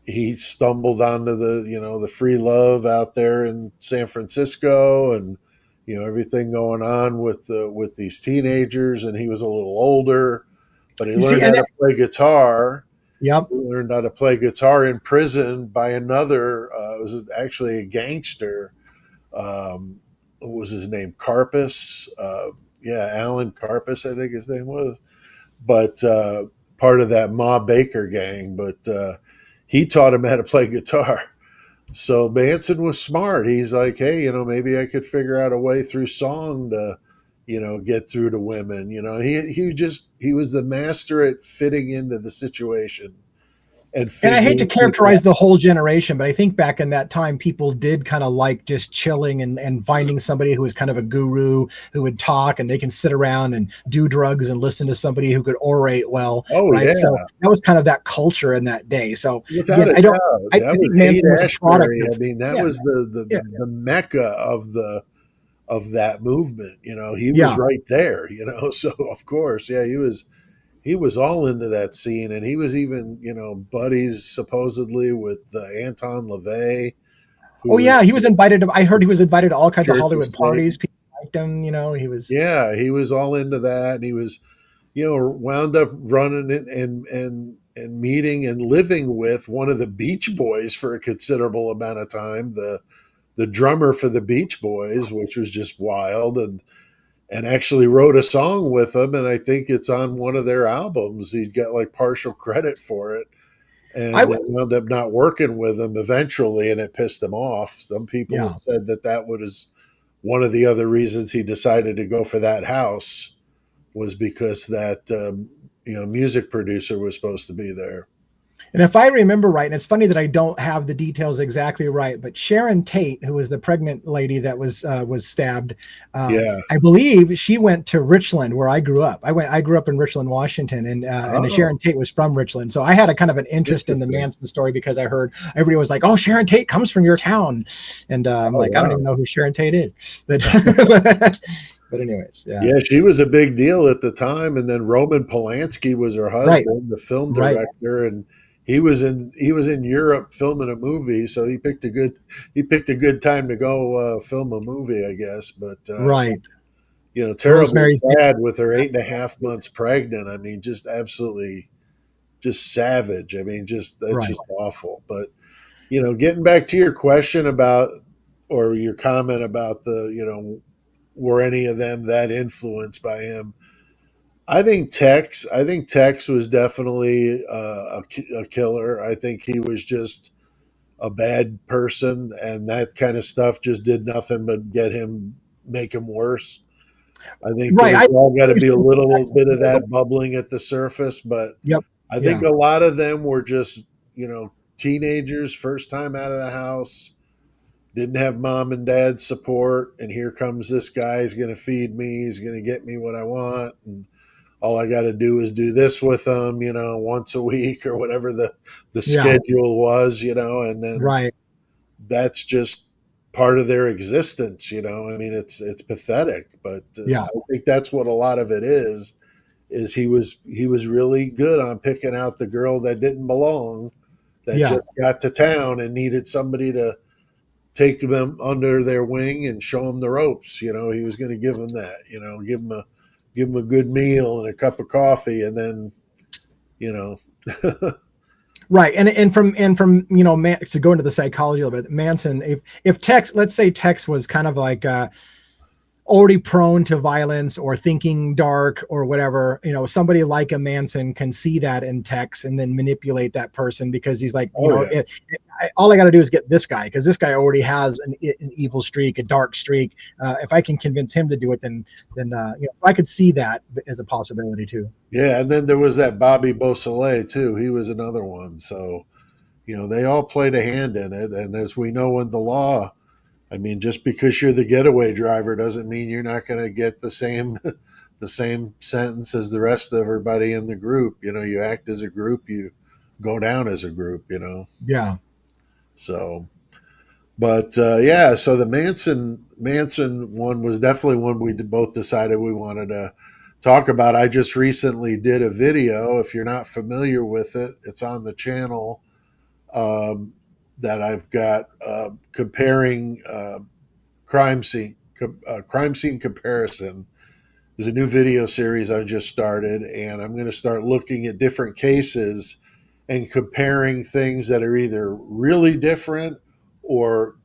he stumbled onto the free love out there in San Francisco, and everything going on with these teenagers. And he was a little older, but he
You see,
learned how
and
to play guitar.
yep.
He learned how to play guitar in prison by another. It was actually a gangster. What was his name? Carpus. Yeah, Alan Carpus, I think his name was. But part of that Ma Baker gang. But he taught him how to play guitar. So Manson was smart. He's like, hey, maybe I could figure out a way through song to, get through to women. He was the master at fitting into the situation and
And I hate to
figuring people
characterize
out.
the whole generation, but I think back in that time, people did kind of like just chilling and finding somebody who was kind of a guru who would talk, and they can sit around and do drugs and listen to somebody who could orate well,
Oh
right?
yeah,
So that was kind of that culture in that day. So
without
again,
a doubt,
I
that
think
was Haight
Manson was a product
Ashbury. I
of,
mean, that
yeah,
was the
yeah,
the mecca of that movement. He was
yeah.
right there. So of course, yeah, he was all into that scene, and he was even buddies supposedly with Anton LaVey, who
Oh
was
yeah, he was invited to, I heard he was invited to all kinds of
Church of
Hollywood parties.
Satan.
People liked him, he was,
Yeah, he was all into that, and he was wound up running it and meeting and living with one of the Beach Boys for a considerable amount of time, the drummer for the Beach Boys, which was just wild, and actually wrote a song with them, and I think it's on one of their albums. He got like partial credit for it,
I
and they
would,
wound up not working with him eventually, and it pissed him off. Some people
yeah.
have said that was one of the other reasons he decided to go for that house, was because that music producer was supposed to be there.
And if I remember right, and it's funny that I don't have the details exactly right, but Sharon Tate, who was the pregnant lady that was stabbed,
Yeah.
I believe she went to Richland, where I grew up. I grew up in Richland, Washington, and
Oh,
Sharon Tate was from Richland, so I had a kind of an interest in the
interesting.
Manson story because I heard everybody was like, "Oh, Sharon Tate comes from your town," and I'm
Oh,
like, I don't
wow.
even know who Sharon Tate is, but but anyways, yeah,
Yeah, she was a big deal at the time, and then Roman Polanski was her
right,
husband, the film
right.
director, and he was in Europe filming a movie, so he picked a good time to go film a movie, I guess. But
Right.
terribly
Rosemary's Baby.
sad with her 8.5 months pregnant. I mean, just absolutely, just savage. I mean, just that's
Right.
just awful. But getting back to your question about, or your comment about were any of them that influenced by him? I think Tex was definitely a killer. I think he was just a bad person, and that kind of stuff just did nothing but make him worse. I think
Right.
there's all got to be a
Understand
little bit of
exactly.
that bubbling at the surface, but
Yep.
I think
Yeah.
a lot of them were just teenagers, first time out of the house, didn't have mom and dad's support, and here comes this guy. He's going to feed me. He's going to get me what I want, and all I got to do is do this with them, once a week or whatever the
Yeah.
schedule was, and then
Right.
that's just part of their existence. I mean, it's pathetic, but
Yeah.
I think that's what a lot of it is. Is he was really good on picking out the girl that didn't belong, that
Yeah.
just got to town and needed somebody to take them under their wing and show them the ropes. He was going to give them that. Give them a good meal and a cup of coffee, and then you know,
Right. And from to go into the psychology a little bit, Manson, if Tex, let's say Tex was kind of like already prone to violence or thinking dark or whatever, somebody like a Manson can see that in text and then manipulate that person because he's like,
Oh yeah.
all I got to do is get this guy because this guy already has an evil streak, a dark streak. If I can convince him to do it, then I could see that as a possibility too.
Yeah, and then there was that Bobby Beausoleil too. He was another one. So, they all played a hand in it. And as we know in the law, I mean, just because you're the getaway driver doesn't mean you're not going to get the same the same sentence as the rest of everybody in the group. You act as a group, you go down as a group.
Yeah.
So, but yeah, so the Manson one was definitely one we both decided we wanted to talk about. I just recently did a video. If you're not familiar with it, it's on the channel, um, that I've got, comparing, crime scene comparison. There's a new video series I just started, and I'm going to start looking at different cases and comparing things that are either really different or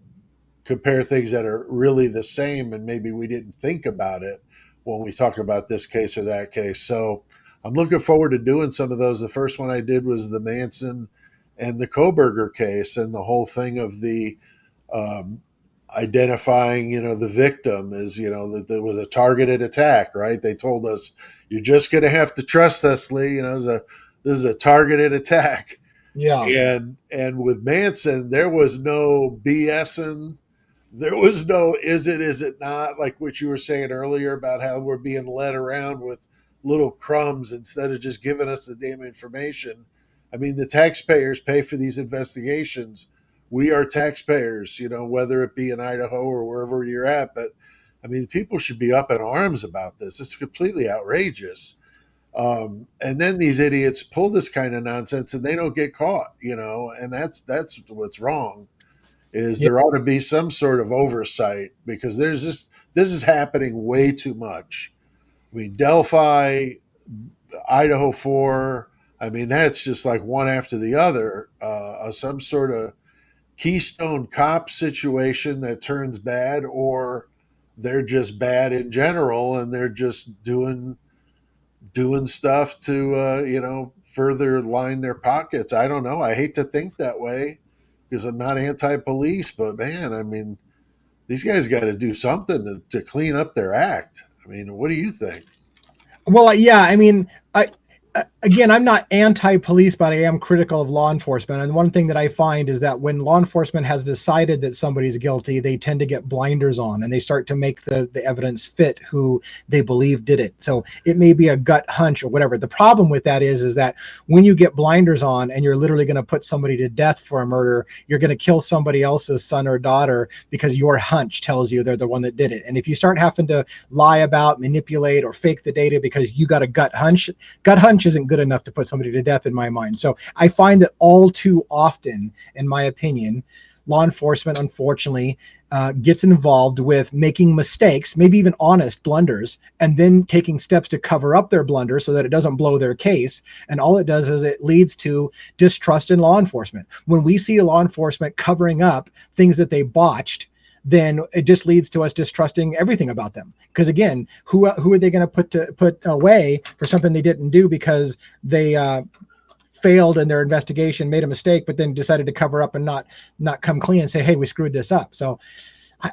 compare things that are really the same and maybe we didn't think about it when we talk about this case or that case. So I'm looking forward to doing some of those. The first one I did was the Manson and the Koberger case, and the whole thing of the, um, identifying, the victim as, that there was a targeted attack, right? They told us, you're just going to have to trust us, Lee. This is a targeted attack.
Yeah.
And with Manson, there was no BSing. There was no is it not, like what you were saying earlier about how we're being led around with little crumbs instead of just giving us the damn information. I mean, the taxpayers pay for these investigations. We are taxpayers, whether it be in Idaho or wherever you're at. But I mean, people should be up in arms about this. It's completely outrageous. And then these idiots pull this kind of nonsense and they don't get caught. And that's what's wrong. Is
Yeah.
there ought to be some sort of oversight, because this is happening way too much. I mean, Delphi, Idaho 4, I mean, that's just like one after the other, some sort of Keystone Cop situation that turns bad, or they're just bad in general and they're just doing stuff to, further line their pockets. I don't know. I hate to think that way because I'm not anti-police, but man, I mean, these guys got to do something to clean up their act. I mean, what do you think?
Well, yeah, I mean, again, I'm not anti-police, but I am critical of law enforcement. And one thing that I find is that when law enforcement has decided that somebody's guilty, they tend to get blinders on and they start to make the evidence fit who they believe did it. So it may be a gut hunch or whatever. The problem with that is that when you get blinders on and you're literally going to put somebody to death for a murder, you're going to kill somebody else's son or daughter because your hunch tells you they're the one that did it. And if you start having to lie about, manipulate, or fake the data because you got a gut hunch isn't good enough to put somebody to death in my mind. So I find that all too often, in my opinion, law enforcement, unfortunately, gets involved with making mistakes, maybe even honest blunders, and then taking steps to cover up their blunder so that it doesn't blow their case. And all it does is it leads to distrust in law enforcement. When we see law enforcement covering up things that they botched, then it just leads to us distrusting everything about them. Because again, who are they going to put away for something they didn't do because they failed in their investigation, made a mistake, but then decided to cover up and not come clean and say, hey, we screwed this up. So,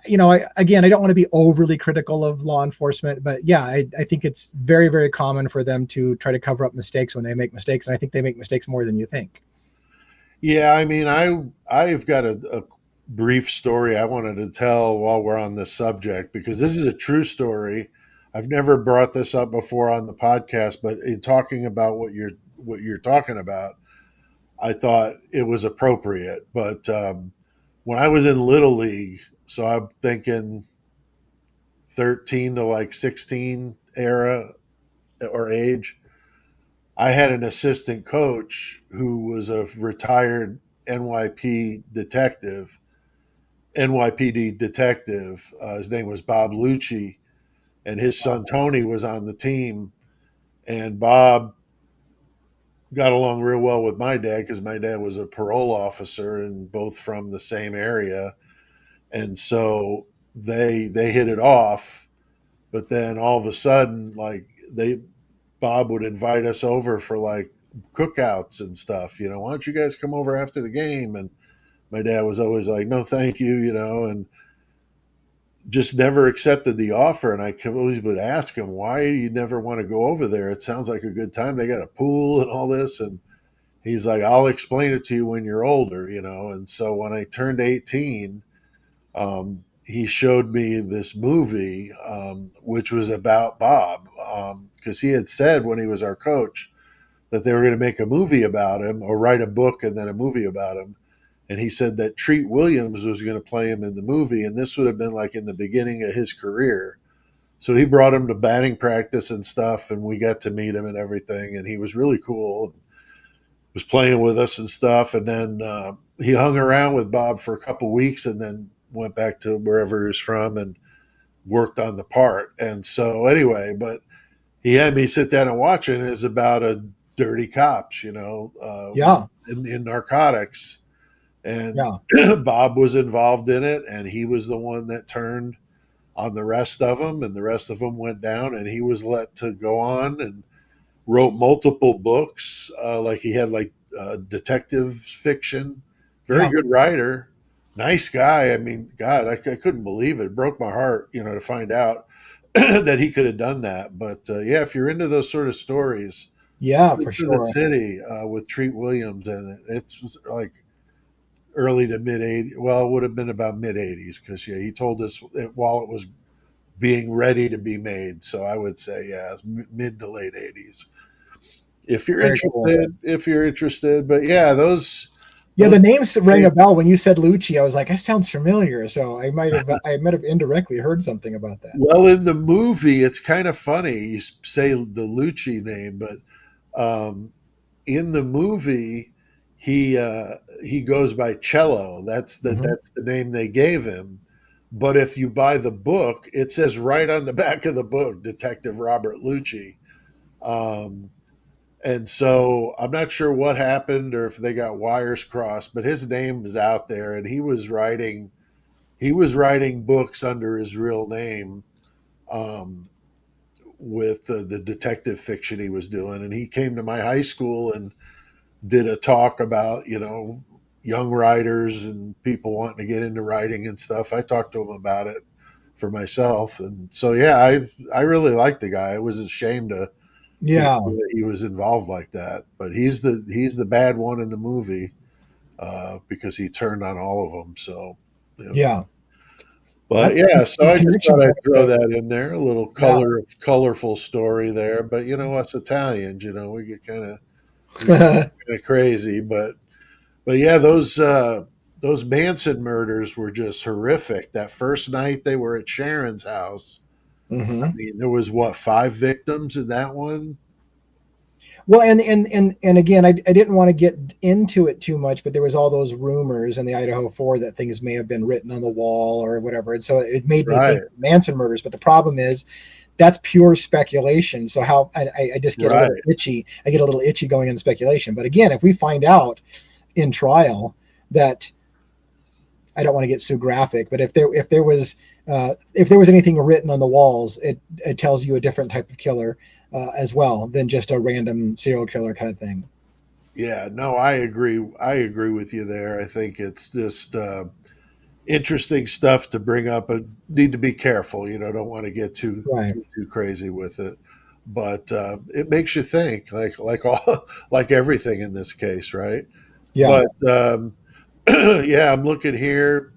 again, I don't want to be overly critical of law enforcement, but yeah, I think it's very, very common for them to try to cover up mistakes when they make mistakes. And I think they make mistakes more than you think.
Yeah, I mean, I've got a brief story I wanted to tell while we're on this subject, because this is a true story. I've never brought this up before on the podcast, but in talking about what you're talking about, I thought it was appropriate. But when I was in Little League, so I'm thinking 13 to like 16 era or age, I had an assistant coach who was a retired NYP detective, NYPD detective. His name was Bob Lucci, and his son Tony was on the team. And Bob got along real well with my dad because my dad was a parole officer and both from the same area. And so they hit it off. But then all of a sudden, like they Bob would invite us over for like cookouts and stuff. Why don't you guys come over after the game? And my dad was always like, no, thank you, and just never accepted the offer. And I always would ask him, why do you never want to go over there? It sounds like a good time. They got a pool and all this. And he's like, I'll explain it to you when you're older. And so when I turned 18, he showed me this movie, which was about Bob, because he had said when he was our coach that they were going to make a movie about him or write a book and then a movie about him. And he said that Treat Williams was going to play him in the movie, and this would have been like in the beginning of his career. So he brought him to batting practice and stuff, and we got to meet him and everything. And he was really cool, was playing with us and stuff. And then he hung around with Bob for a couple weeks, and then went back to wherever he was from and worked on the part. And so anyway, but he had me sit down and watch it. And it's about a dirty cops,
Yeah.
in narcotics. And
Yeah.
Bob was involved in it, and he was the one that turned on the rest of them, and the rest of them went down, and he was let to go on and wrote multiple books. Like he had like detective fiction. Very
Yeah.
good writer, nice guy. I mean, God, I couldn't believe it. It broke my heart, to find out that he could have done that. But yeah, if you're into those sort of stories,
Yeah,
look
for
for the
sure.
city with Treat Williams, and it's like early to mid 80s. Well, it would have been about mid 80s because yeah, he told us while it was being ready to be made. So I would say yeah, it's mid to late 80s.
Very cool.
If you're interested, but yeah,
Yeah,
those
the names rang a bell when you said Lucci. I was like, that sounds familiar. So I might have indirectly heard something about that.
well in the movie, it's kind of funny you say the Lucci name, but in the movie he goes by Cello.
Hmm.
That's the name they gave him. But if you buy the book, it says right on the back of the book, Detective Robert Lucci. Um, and so I'm not sure what happened or if they got wires crossed, but his name is out there, and he was writing books under his real name, um, with the detective fiction he was doing. And he came to my high school and did a talk about young writers and people wanting to get into writing and stuff. I talked to him about it for myself, and so yeah, I really liked the guy. I was ashamed to
Yeah.
know that he was involved like that, but he's the bad one in the movie, because he turned on all of them. So, yeah.
Yeah.
But
That's
yeah, so
interesting
I just
connection
thought I'd
point
throw
there.
that in there, a little
Yeah.
colorful story there. But us Italians, we get we get kind of crazy. But yeah, those Manson murders were just horrific. That first night they were at Sharon's house. I
Hmm.
mean, there was what, five victims in that one?
Well, and again, I didn't want to get into it too much, but there was all those rumors in the Idaho 4 that things may have been written on the wall or whatever, and so it made me think
Right,
Manson murders. But the problem is, that's pure speculation. So how I just get a little
right.
itchy. I get a little itchy going in speculation. But again, if we find out in trial that I don't want to get too graphic, but if there was anything written on the walls, it tells you a different type of killer as well than just a random serial killer kind of thing.
Yeah, no, I agree. I agree with you there. I think it's just interesting stuff to bring up, but need to be careful. Don't want to get
Right.
too crazy with it. But it makes you think, like all like everything in this case, right?
Yeah.
But yeah, I'm looking here.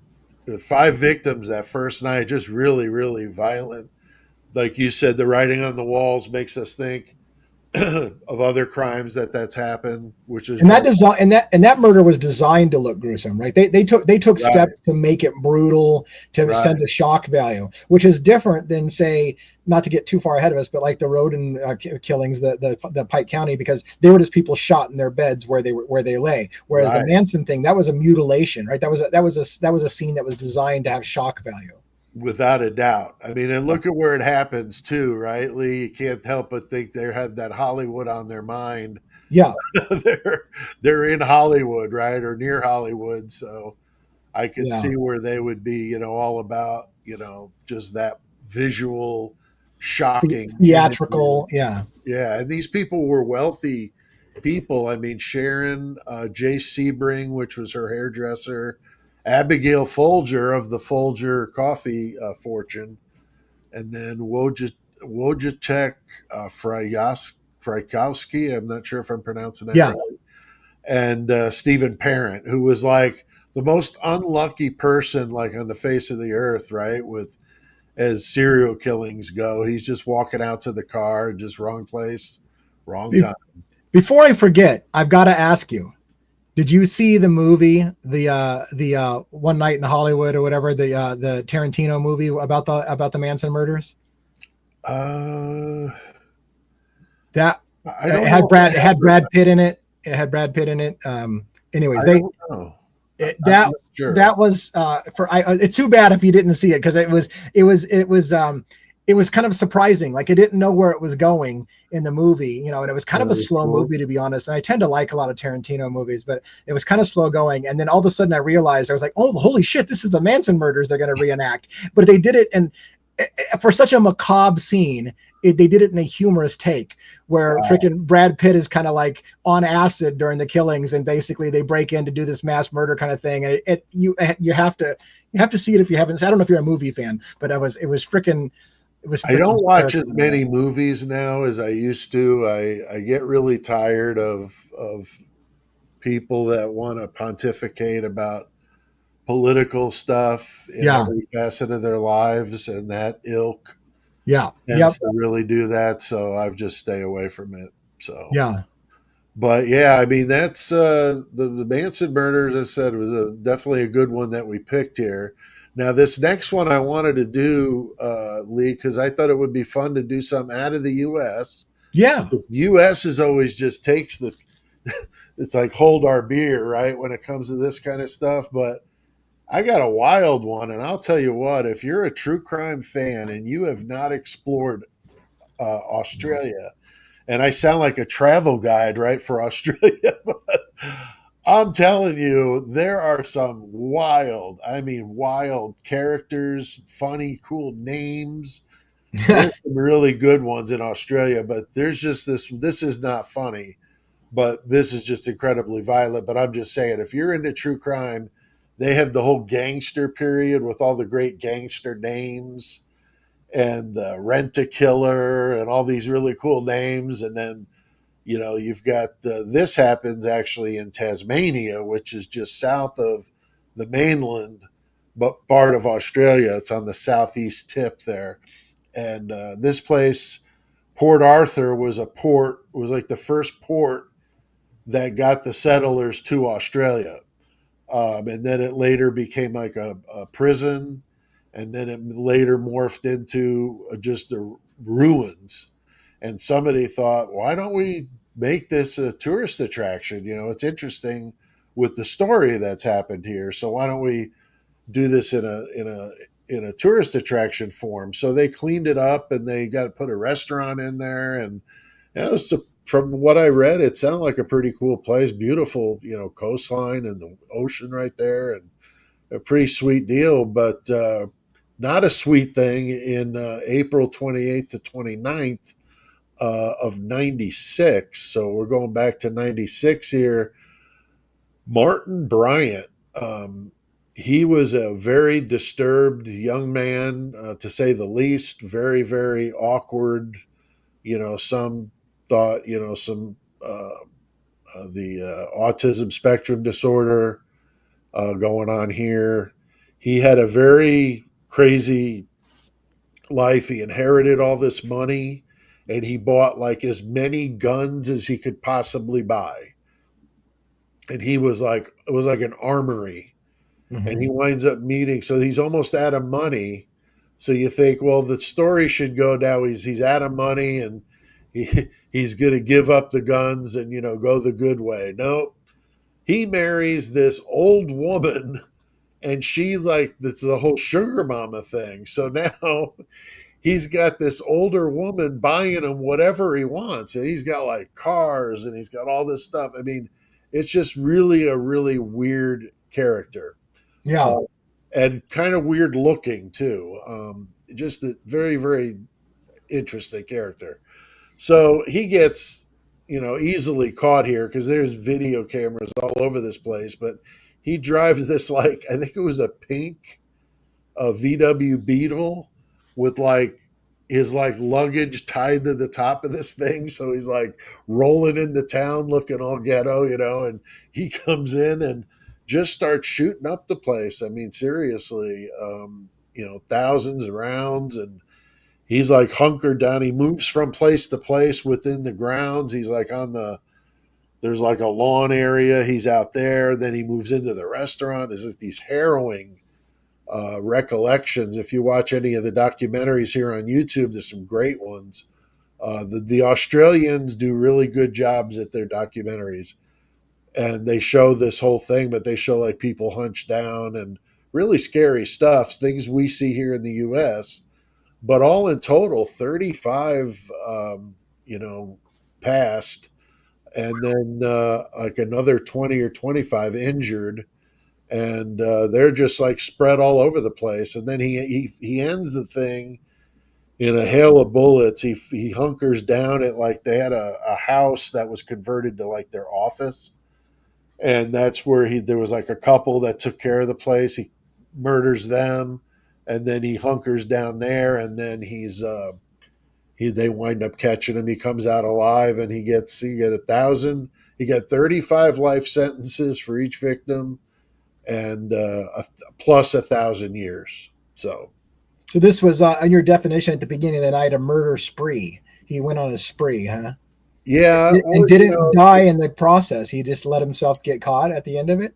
The five victims that first night, just really, really violent. Like you said, the writing on the walls makes us think of other crimes that's happened, which is
And that
normal.
design and that murder was designed to look gruesome, right? They took
Right,
steps to make it brutal, to
right,
send a shock value, which is different than, say, not to get too far ahead of us, but like the Rhoden killings, the Pike County, because they were just people shot in their beds where they lay. Whereas the
right.
Manson thing, that was a mutilation, right? That was a scene that was designed to have shock value.
Without a doubt. I mean, and look at where it happens too, right, Lee? You can't help but think they have that Hollywood on their mind.
Yeah,
they're they're in Hollywood, right, or near Hollywood, so I could
yeah,
see where they would be, all about, just that visual, shocking imagery.
theatrical. Yeah.
Yeah, and these people were wealthy people. I mean, Sharon J. Sebring, which was her hairdresser, Abigail Folger of the Folger coffee fortune, and then Wojciech Frykowski. I'm not sure if I'm pronouncing that
Yeah.
right. And Stephen Parent, who was like the most unlucky person like on the face of the earth, right? With as serial killings go, he's just walking out to the car, just wrong place, wrong
Be-
time.
Before I forget, I've got to ask you: did you see the movie, the One Night in Hollywood or whatever, the Tarantino movie about the Manson murders?
Uh,
That
I don't
had
know if I
Brad it
have
had
or
Brad
not.
Pitt in it. It had Brad Pitt in it. Anyways,
I don't know. I'm
that
not sure.
that was for I. It's too bad if you didn't see it because it was kind of surprising. Like I didn't know where it was going in the movie, and it was kind
That
of a
was
slow
cool.
movie to be honest. And I tend to like a lot of Tarantino movies, but it was kind of slow going. And then all of a sudden I realized I was like, oh, holy shit, this is the Manson murders they're going to reenact. But they did it, and for such a macabre scene, they did it in a humorous take where
Wow.
freaking Brad Pitt is kind of like on acid during the killings, and basically they break in to do this mass murder kind of thing. And you have to see it if you haven't. I don't know if you're a movie fan, but it was
I
freaking
don't watch as
hysterical in a way.
many movies now as I used to. I get really tired of people that want to pontificate about political stuff in
Yeah,
every facet of their lives, and that ilk
yeah, yep,
tends to really do that. So I've just stay away from it. So,
yeah,
but yeah, I mean that's the Manson murders. I said was definitely a good one that we picked here. Now this next one I wanted to do, Lee, because I thought it would be fun to do something out of the U.S.
yeah,
U.S. is always just takes the it's like hold our beer, right, when it comes to this kind of stuff. But I got a wild one, and I'll tell you what: if you're a true crime fan and you have not explored Australia, and I sound like a travel guide, right, for Australia, but I'm telling you, there are some wild, I mean, wild characters, funny, cool names. There's some really good ones in Australia, but there's just this. This is not funny, but this is just incredibly violent. But I'm just saying, if you're into true crime, they have the whole gangster period with all the great gangster names and Rent a Killer and all these really cool names. And then, you've got this happens actually in Tasmania, which is just south of the mainland, but part of Australia. It's on the southeast tip there. And this place, Port Arthur, was like the first port that got the settlers to Australia. And then it later became like a prison, and then it later morphed into just the ruins. And somebody thought, why don't we make this a tourist attraction? It's interesting with the story that's happened here. So why don't we do this in a tourist attraction form? So they cleaned it up and they got to put a restaurant in there, and it was from what I read, it sounded like a pretty cool place. Beautiful, coastline and the ocean right there, and a pretty sweet deal. But not a sweet thing in April 28th to 29th of 96. So we're going back to 96 here. Martin Bryant. He was a very disturbed young man, to say the least. Very, very awkward. Some thought, some the autism spectrum disorder going on here. He had a very crazy life. He inherited all this money, and he bought like as many guns as he could possibly buy. And he was like, it was like an armory. And he
hmm
winds up meeting, so he's almost out of money. So you think, well, the story should go now. He's out of money, and he's going to give up the guns and go the good way. No, he marries this old woman, and she like that's the whole sugar mama thing. So now he's got this older woman buying him whatever he wants, and he's got like cars and he's got all this stuff. I mean, it's just really a really weird character,
yeah,
uh, and kind of weird looking too. Just a very, very interesting character. So he gets, easily caught here because there's video cameras all over this place. But he drives this, like, I think it was a pink VW Beetle with like his like luggage tied to the top of this thing. So he's like rolling into town looking all ghetto, and he comes in and just starts shooting up the place. I mean, seriously, thousands of rounds, and he's like hunkered down. He moves from place to place within the grounds. He's like there's like a lawn area. He's out there. Then he moves into the restaurant. There's like these harrowing recollections. If you watch any of the documentaries here on YouTube, there's some great ones. The Australians do really good jobs at their documentaries, and they show this whole thing, but they show like people hunched down and really scary stuff, things we see here in the U.S. But all in total, 35, passed, and then like another 20 or 25 injured, and they're just like spread all over the place. And then he ends the thing in a hail of bullets. He hunkers down at, like, they had a house that was converted to like their office, and that's where there was like a couple that took care of the place. He murders them, and then he hunkers down there, and then they wind up catching him. He comes out alive, and he get 1,000. He got 35 life sentences for each victim, and plus 1,000 years. So
this was in your definition at the beginning of the night, a murder spree. He went on a spree, huh?
yeah,
And didn't die in the process. He just let himself get caught at the end of it.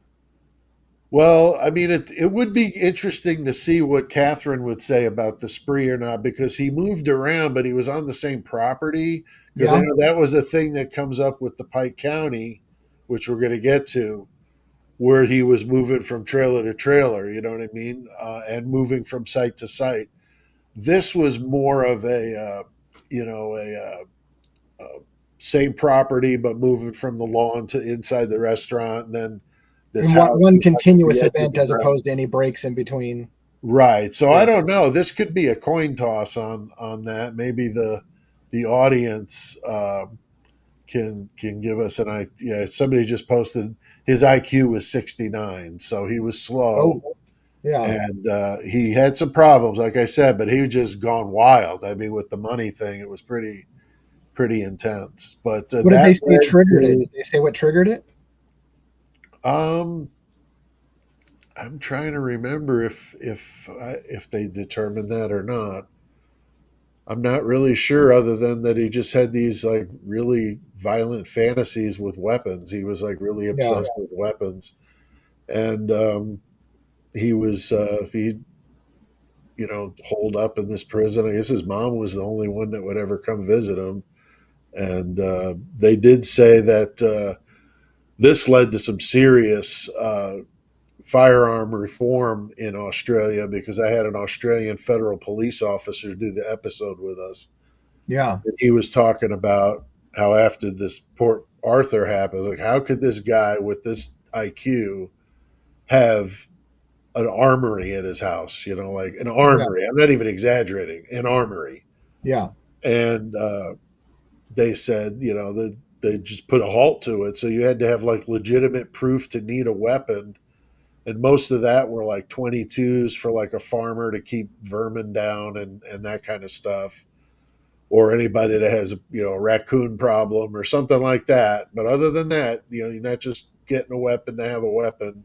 Well, I mean, it would be interesting to see what Catherine would say about the spree or not, because he moved around, but he was on the same property. Because I know that was a thing that comes up with the Pike County, which we're going to get to, where he was moving from trailer to trailer, you know what I mean? And moving from site to site. This was more of a same property, but moving from the lawn to inside the restaurant. And then this house,
one continuous event as opposed to any breaks in between.
Right. So I don't know. This could be a coin toss on that. Maybe the audience can give us an idea. Yeah, somebody just posted his IQ was 69, so he was slow.
Oh, yeah.
And he had some problems, like I said, but he was just gone wild. I mean, with the money thing, it was pretty intense. But
what did they say triggered it? Did they say what triggered it?
I'm trying to remember if they determined that or not. I'm not really sure, other than that he just had these like really violent fantasies with weapons. He was like really obsessed with weapons, and he was holed up in this prison. I guess his mom was the only one that would ever come visit him, and they did say that this led to some serious firearm reform in Australia, because I had an Australian federal police officer do the episode with us.
Yeah.
And he was talking about how after this Port Arthur happened, like, how could this guy with this IQ have an armory at his house? Like an armory. Yeah. I'm not even exaggerating. An armory.
Yeah.
And they said, that they just put a halt to it. So you had to have like legitimate proof to need a weapon. And most of that were like 22s for like a farmer to keep vermin down and that kind of stuff, or anybody that has a raccoon problem or something like that. But other than that, you're not just getting a weapon to have a weapon.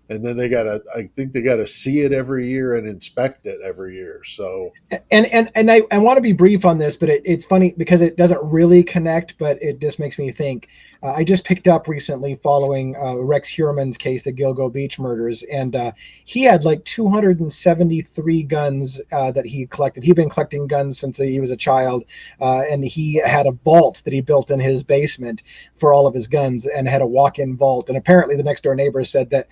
And then I think they gotta see it every year and inspect it every year. So
and I want to be brief on this, but it's funny because it doesn't really connect, but it just makes me think. I just picked up recently following Rex Heuermann's case, the Gilgo Beach murders, and he had like 273 guns that he collected. He'd been collecting guns since he was a child, and he had a vault that he built in his basement for all of his guns, and had a walk-in vault. And apparently the next door neighbor said that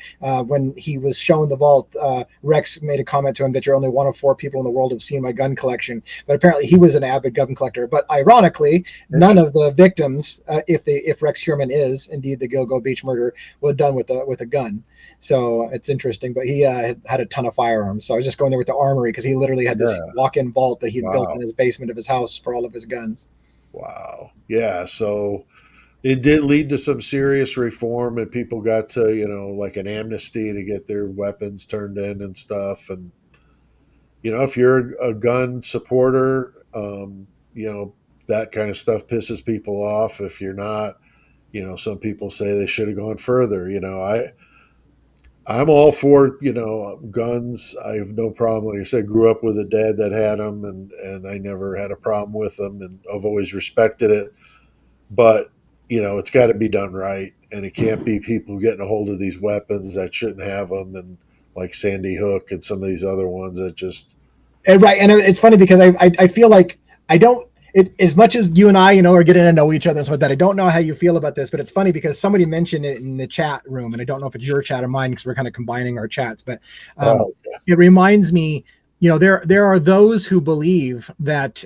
when he was shown the vault, Rex made a comment to him that you're only one of 4 people in the world who've seen my gun collection. But apparently, he was an avid gun collector. But ironically, none of the victims, if Rex Heuermann is indeed the Gilgo Beach murderer, was done with a gun. So it's interesting. But he had a ton of firearms. So I was just going there with the armory because he literally had this
Yeah.
walk-in vault that he'd built
Wow.
in his basement of his house for all of his guns.
Wow. Yeah. So it did lead to some serious reform, and people got to, like an amnesty to get their weapons turned in and stuff. And, if you're a gun supporter, that kind of stuff pisses people off. If you're not, some people say they should have gone further. I'm all for, guns. I have no problem. Like I said, grew up with a dad that had them, and I never had a problem with them, and I've always respected it. But, it's got to be done right, and it can't be people getting a hold of these weapons that shouldn't have them, and like Sandy Hook and some of these other ones that just.
Right, and it's funny because I feel like I don't. As much as you and I, are getting to know each other and stuff like that, I don't know how you feel about this, but it's funny because somebody mentioned it in the chat room, and I don't know if it's your chat or mine because we're kind of combining our chats. But it reminds me, there are those who believe that,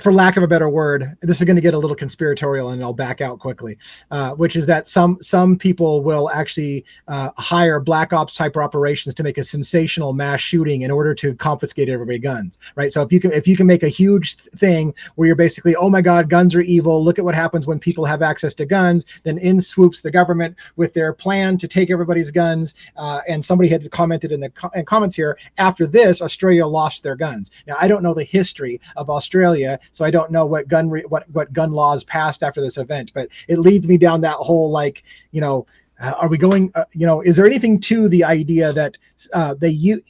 for lack of a better word, this is going to get a little conspiratorial, and I'll back out quickly, which is that some people will actually hire black ops type operations to make a sensational mass shooting in order to confiscate everybody's guns, right? So if you can make a huge thing where you're basically, oh my God, guns are evil. Look at what happens when people have access to guns. Then in swoops the government with their plan to take everybody's guns. And somebody had commented in the comments here, after this, Australia lost their guns. Now, I don't know the history of Australia, so I don't know what gun laws passed after this event, but it leads me down that whole, like, are we going, is there anything to the idea that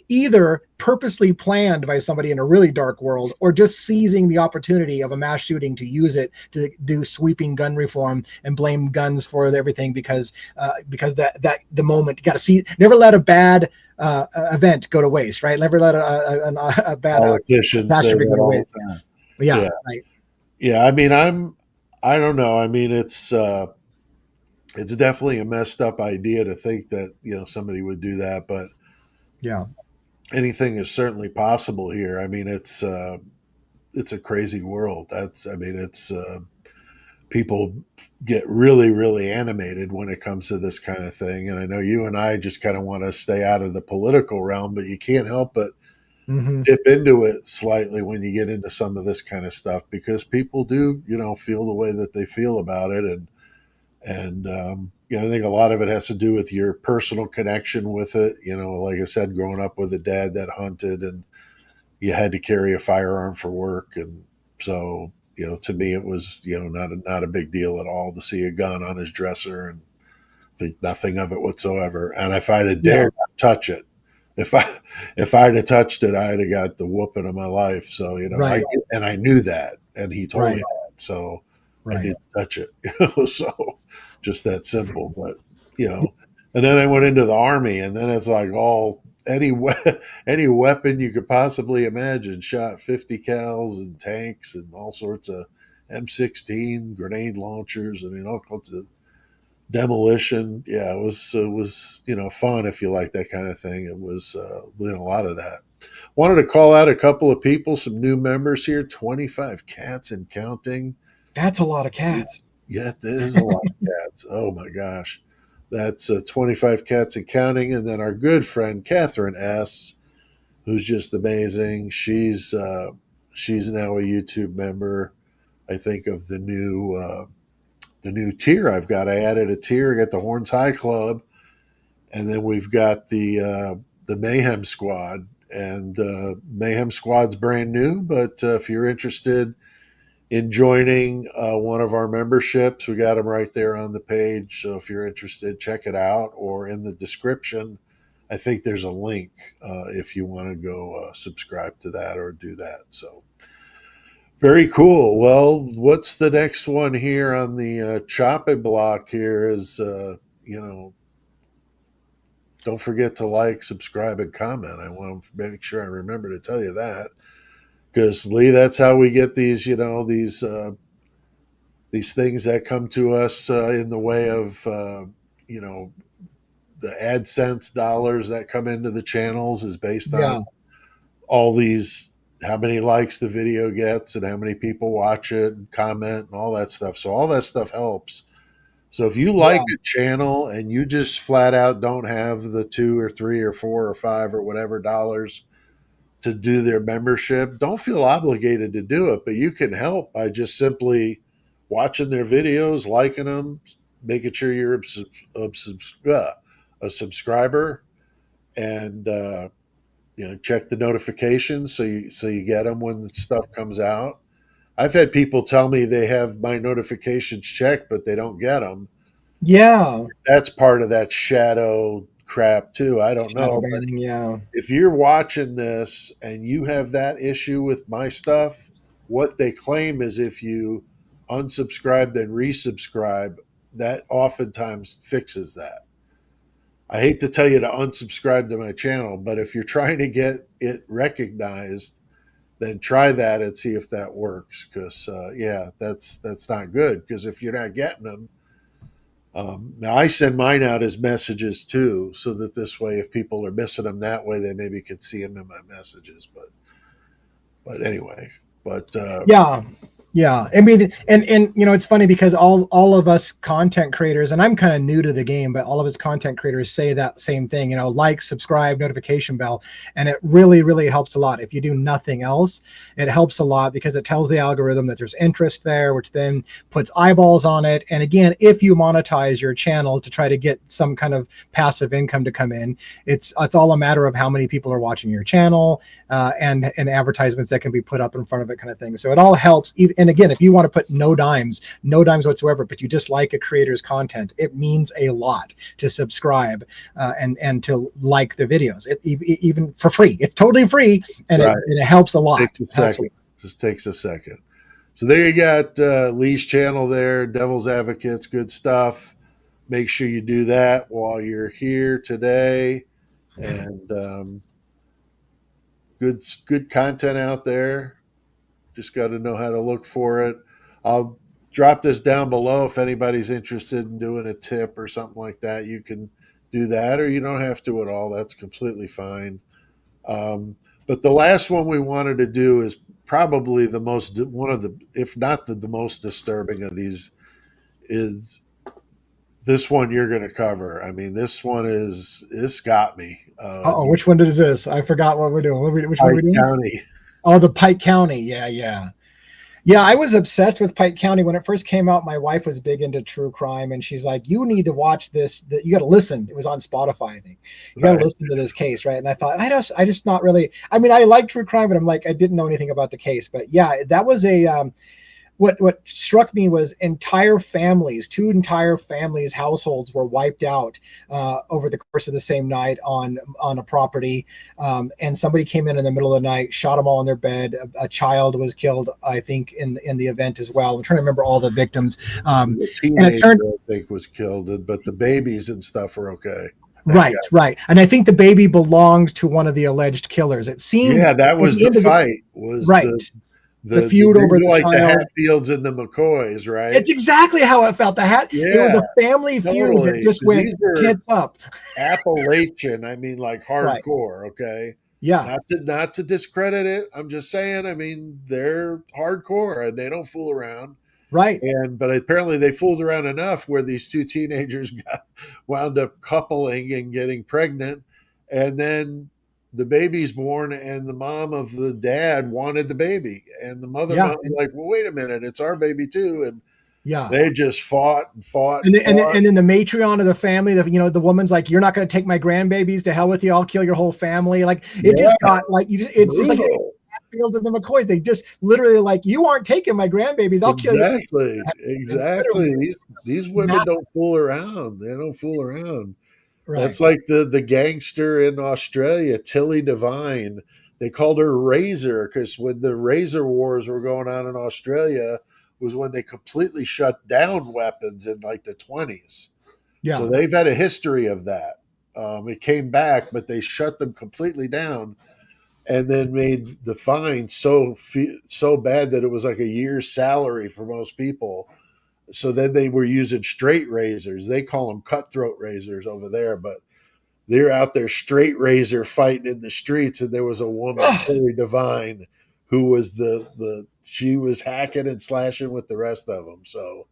either purposely planned by somebody in a really dark world, or just seizing the opportunity of a mass shooting to use it to do sweeping gun reform and blame guns for everything because that the moment, you got to see, never let a bad event go to waste, right? Never let a bad
Politicians say
catastrophe
that
go to
all
waste.
the time.
Yeah,
Yeah.
right.
Yeah. I mean, I don't know. I mean, it's definitely a messed up idea to think that, somebody would do that, but
Yeah.
anything is certainly possible here. I mean, it's a crazy world. I mean, it's, people get really, really animated when it comes to this kind of thing. And I know you and I just kind of want to stay out of the political realm, but you can't help but
Mm-hmm.
dip into it slightly when you get into some of this kind of stuff, because people do, feel the way that they feel about it. And I think a lot of it has to do with your personal connection with it. Like I said, growing up with a dad that hunted, and you had to carry a firearm for work. And so, to me, it was, not a big deal at all to see a gun on his dresser and think nothing of it whatsoever. And if I'd have
Yeah.
dared not touch it, if I if I'd have touched it, I'd have got the whooping of my life. So,
Right.
I knew that, and he told me
Right.
that. So I
Right.
didn't touch it. So just that simple. But, and then I went into the army, and then it's like all any weapon you could possibly imagine, shot 50 cals and tanks and all sorts of M16 grenade launchers. I mean, all sorts of demolition. Yeah, it was fun if you like that kind of thing. It was doing a lot of that. Wanted to call out a couple of people, some new members here. 25 cats and counting.
That's a lot of cats.
Yeah, that is a lot of cats. Oh my gosh, that's 25 cats and counting. And then our good friend Catherine S, who's just amazing. She's now a YouTube member. I think of the new tier I've got. I added a tier. I got the Horns High Club, and then we've got the Mayhem Squad. And Mayhem Squad's brand new, but if you're interested in joining one of our memberships, we got them right there on the page. So if you're interested, check it out, or in the description, I think there's a link if you want to go subscribe to that or do that. So very cool. Well, what's the next one here on the chopping block here is, don't forget to like, subscribe, and comment. I want to make sure I remember to tell you that, because Lee, that's how we get these, these things that come to us in the way of, you know, the AdSense dollars that come into the channels is based on
Yeah.
all these, how many likes the video gets and how many people watch it and comment and all that stuff. So all that stuff helps. So if you like
Yeah.
a channel and you just flat out don't have the 2 or 3 or 4 or 5 or whatever dollars to do their membership, don't feel obligated to do it, but you can help by just simply watching their videos, liking them, making sure you're a subscriber, and check the notifications so you get them when the stuff comes out. I've had people tell me they have my notifications checked, but they don't get them.
Yeah.
That's part of that shadow crap too. I don't
Shadow
know, but
banning. Yeah.
if you're watching this and you have that issue with my stuff, what they claim is if you unsubscribe and resubscribe, that oftentimes fixes that. I hate to tell you to unsubscribe to my channel, but if you're trying to get it recognized, then try that and see if that works. Because yeah, that's not good. Because if you're not getting them, now I send mine out as messages too, so that this way, if people are missing them that way, they maybe could see them in my messages. But anyway, but
Yeah. Yeah, I mean, and it's funny because all of us content creators, and I'm kind of new to the game, but all of us content creators say that same thing, like, subscribe, notification bell, and it really, really helps a lot. If you do nothing else, it helps a lot because it tells the algorithm that there's interest there, which then puts eyeballs on it. And again, if you monetize your channel to try to get some kind of passive income to come in, it's all a matter of how many people are watching your channel, and advertisements that can be put up in front of it, kind of thing. So it all helps. And again, if you want to put no dimes whatsoever, but you just like a creator's content, it means a lot to subscribe, and to like the videos. Even for free, it's totally free, and
right,
it helps a lot.
takes a second. Just takes a second. So there you got Lee's channel there, Devil's Advocates, good stuff. Make sure you do that while you're here today, and good content out there. Just got to know how to look for it. I'll drop this down below if anybody's interested in doing a tip or something like that. You can do that, or you don't have to at all. That's completely fine. But the last one we wanted to do is probably one of the, if not the most disturbing of these, is this one you're going to cover. I mean, this got me.
Oh, which one is this? I forgot what we're doing. Which one are we
Pike
doing?
County.
Oh, the Pike County. Yeah, yeah. Yeah, I was obsessed with Pike County when it first came out. My wife was big into true crime, and she's like, "You need to watch this. That you got to listen." It was on Spotify, I think. You got to
Right.
listen to this case, right? And I thought, I just not really. I mean, I like true crime, but I'm like, I didn't know anything about the case. But yeah, that was a what struck me was two entire families, households were wiped out over the course of the same night on a property, and somebody came in the middle of the night, shot them all in their bed. A child was killed, I think, in the event as well. I'm trying to remember all the victims,
The
and it
teenager,
turned.
I think, was killed, but the babies and stuff are okay. Thank
Right,
God.
right, and I think the baby belonged to one of the alleged killers. It seemed
Yeah, that
at
was
the
the
end of the
fight. Was
right, the
the
feud over
these are
the
like the
child.
Hatfields and the McCoys, right?
It's exactly how it felt. It was
Yeah,
a family feud that
totally.
just
'Cause
went
these are
tits up.
Appalachian. I mean, like
Right.
hardcore. Okay,
Yeah.
not to discredit it. I'm just saying. I mean, they're hardcore and they don't fool around.
Right.
But apparently they fooled around enough where these two teenagers wound up coupling and getting pregnant, and then the baby's born, and the mom of the dad wanted the baby, and the mother
Yeah.
was like, "Well, wait a minute, it's our baby too," and
Yeah.
they just fought and fought
And
and
then, and then,
fought.
and then the matriarch of the family, the woman's like, "You're not going to take my grandbabies. To hell with you. I'll kill your whole family." Like it just
Yeah,
got like it's just like
brutal.
Fields and the McCoys. They just literally like, "You aren't taking my grandbabies. I'll kill you."
Exactly,
And literally
exactly. These women
massive.
don't fool around. They don't fool around.
Right.
That's like the gangster in Australia, Tilly Devine. They called her Razor because when the Razor Wars were going on in Australia was when they completely shut down weapons in like the 20s. So
Yeah.
they've had a history of that. It came back, but they shut them completely down and then made the fine so bad that it was like a year's salary for most people. So then they were using straight razors. They call them cutthroat razors over there, but they're out there straight razor fighting in the streets, and there was a woman,
Ugh.
Hillary Devine, who was the she was hacking and slashing with the rest of them. So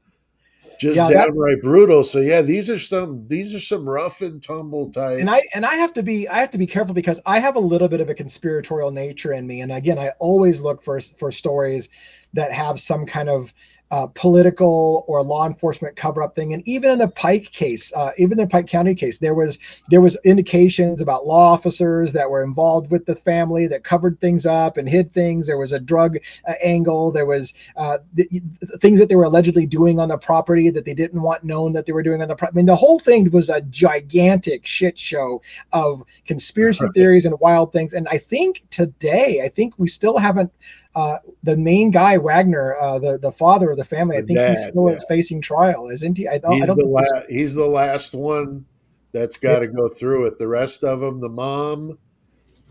just
Yeah, that
downright brutal. So yeah, these are some rough and tumble
and I
types.
and I have to be careful because I have a little bit of a conspiratorial nature in me, and again, I always look for stories that have some kind of political or law enforcement cover up thing. And even in the Pike case, even the Pike County case, there was indications about law officers that were involved with the family that covered things up and hid things. There was a drug angle. There was things that they were allegedly doing on the property that they didn't want known that they were doing on the property. I mean, the whole thing was a gigantic shit show of conspiracy theories and wild things. And I think today, I think we still haven't the main guy Wagner, the father of the family. I
The
think he's
dad,
still
yeah,
is facing trial, isn't he? I don't think he's
he's the last one that's got to go through it. The rest of them, the mom